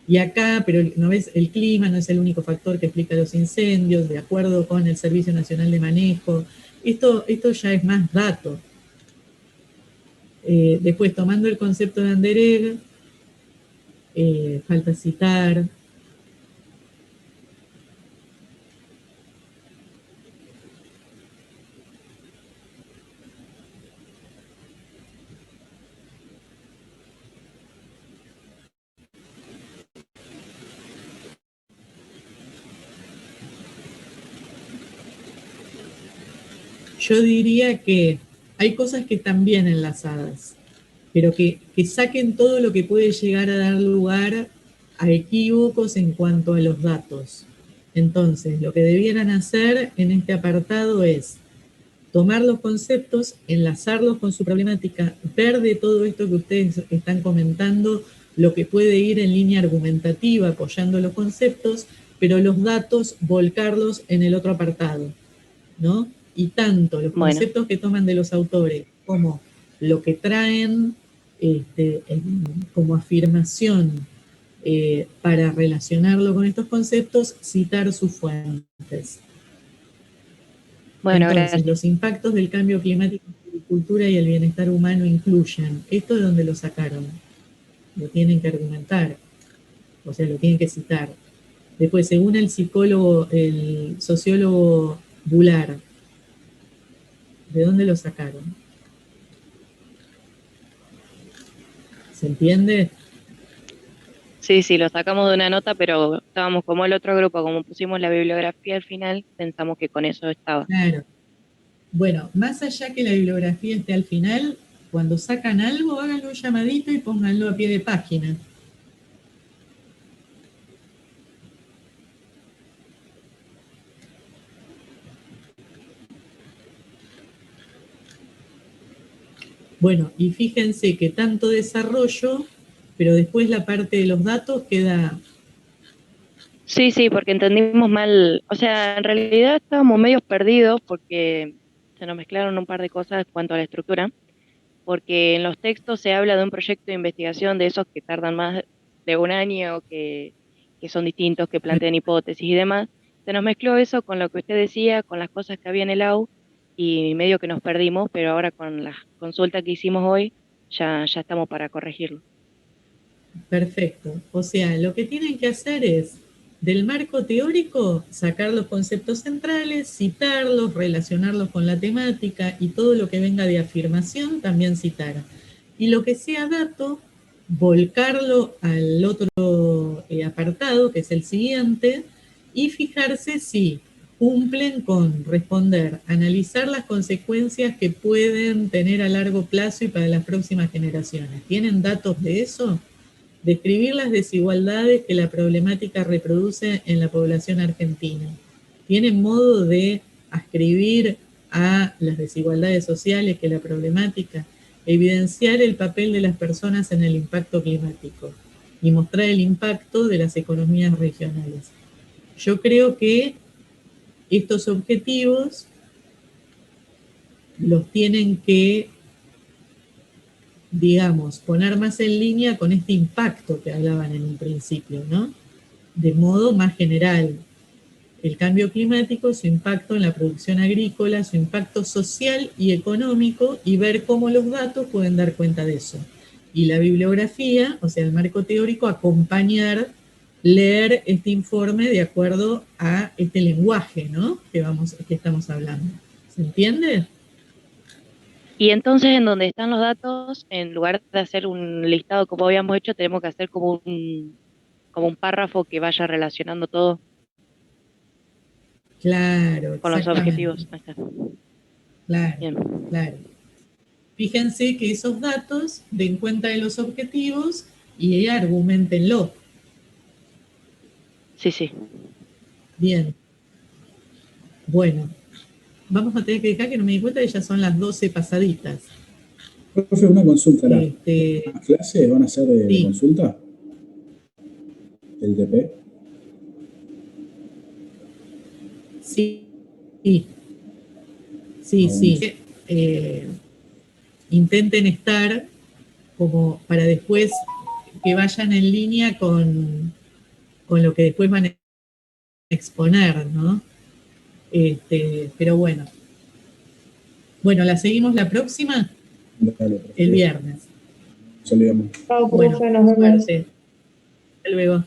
Speaker 1: Y acá, pero no ves, el clima no es el único factor que explica los incendios, de acuerdo con el Servicio Nacional de Manejo. Esto ya es más dato. Después, tomando el concepto de Anderegg, falta citar. Yo diría que hay cosas que están bien enlazadas, pero que saquen todo lo que puede llegar a dar lugar a equívocos en cuanto a los datos. Entonces, lo que debieran hacer en este apartado es tomar los conceptos, enlazarlos con su problemática, ver de todo esto que ustedes están comentando, lo que puede ir en línea argumentativa apoyando los conceptos, pero los datos volcarlos en el otro apartado, ¿no? Y tanto los conceptos que toman de los autores como lo que traen como afirmación para relacionarlo con estos conceptos, citar sus fuentes.
Speaker 17: Bueno,
Speaker 1: entonces,
Speaker 17: gracias.
Speaker 1: los impactos del cambio climático en la agricultura y el bienestar humano incluyen. ¿Esto de dónde lo sacaron? Lo tienen que argumentar, o sea, lo tienen que citar. Después, según el sociólogo Bular, ¿de dónde lo sacaron? ¿Se entiende?
Speaker 17: Sí, lo sacamos de una nota, pero estábamos como el otro grupo, como pusimos la bibliografía al final, pensamos que con eso estaba.
Speaker 1: Claro. Bueno, más allá que la bibliografía esté al final, cuando sacan algo, háganlo un llamadito y pónganlo a pie de página. Bueno, y fíjense que tanto desarrollo, pero después la parte de los datos queda...
Speaker 17: Sí, porque entendimos mal, o sea, en realidad estábamos medios perdidos porque se nos mezclaron un par de cosas en cuanto a la estructura, porque en los textos se habla de un proyecto de investigación de esos que tardan más de un año, que son distintos, que plantean hipótesis y demás. Se nos mezcló eso con lo que usted decía, con las cosas que había en el AU, y medio que nos perdimos, pero ahora con las consultas que hicimos hoy, ya estamos para corregirlo.
Speaker 1: Perfecto. O sea, lo que tienen que hacer es, del marco teórico, sacar los conceptos centrales, citarlos, relacionarlos con la temática y todo lo que venga de afirmación también citar. Y lo que sea dato, volcarlo al otro apartado, que es el siguiente, y fijarse si cumplen con responder, analizar las consecuencias que pueden tener a largo plazo y para las próximas generaciones. ¿Tienen datos de eso? Describir las desigualdades que la problemática reproduce en la población argentina. ¿Tienen modo de ascribir a las desigualdades sociales que la problemática? Evidenciar el papel de las personas en el impacto climático y mostrar el impacto de las economías regionales. Yo creo que estos objetivos los tienen que, digamos, poner más en línea con este impacto que hablaban en un principio, ¿no? De modo más general. El cambio climático, su impacto en la producción agrícola, su impacto social y económico, y ver cómo los datos pueden dar cuenta de eso. Y la bibliografía, o sea, el marco teórico, acompañar, leer este informe de acuerdo a este lenguaje, ¿no? Que estamos hablando. ¿Se entiende?
Speaker 17: Y entonces, en donde están los datos, en lugar de hacer un listado como habíamos hecho, tenemos que hacer como un párrafo que vaya relacionando todo
Speaker 1: Claro,
Speaker 17: con los
Speaker 1: exactamente.
Speaker 17: objetivos. Ahí está.
Speaker 1: Claro,
Speaker 17: Bien.
Speaker 1: claro. Fíjense que esos datos den cuenta de los objetivos y argumentenlo.
Speaker 17: Sí, sí.
Speaker 1: Bien. Bueno, vamos a tener que dejar que no me di cuenta que ya son las 12 pasaditas.
Speaker 16: Profe, una consulta. ¿Las
Speaker 1: Este,
Speaker 16: clases van a ser de
Speaker 1: sí.
Speaker 16: consulta? ¿El TP?
Speaker 1: Sí, sí, sí, sí. Intenten estar como para después que vayan en línea con lo que después van a exponer, ¿no? Pero bueno. Bueno, ¿la seguimos la próxima?
Speaker 16: Dale, profe.
Speaker 1: El viernes.
Speaker 16: Saludamos.
Speaker 10: Chao,
Speaker 1: Bueno,
Speaker 10: profe, nos vemos.
Speaker 1: suerte. Hasta luego.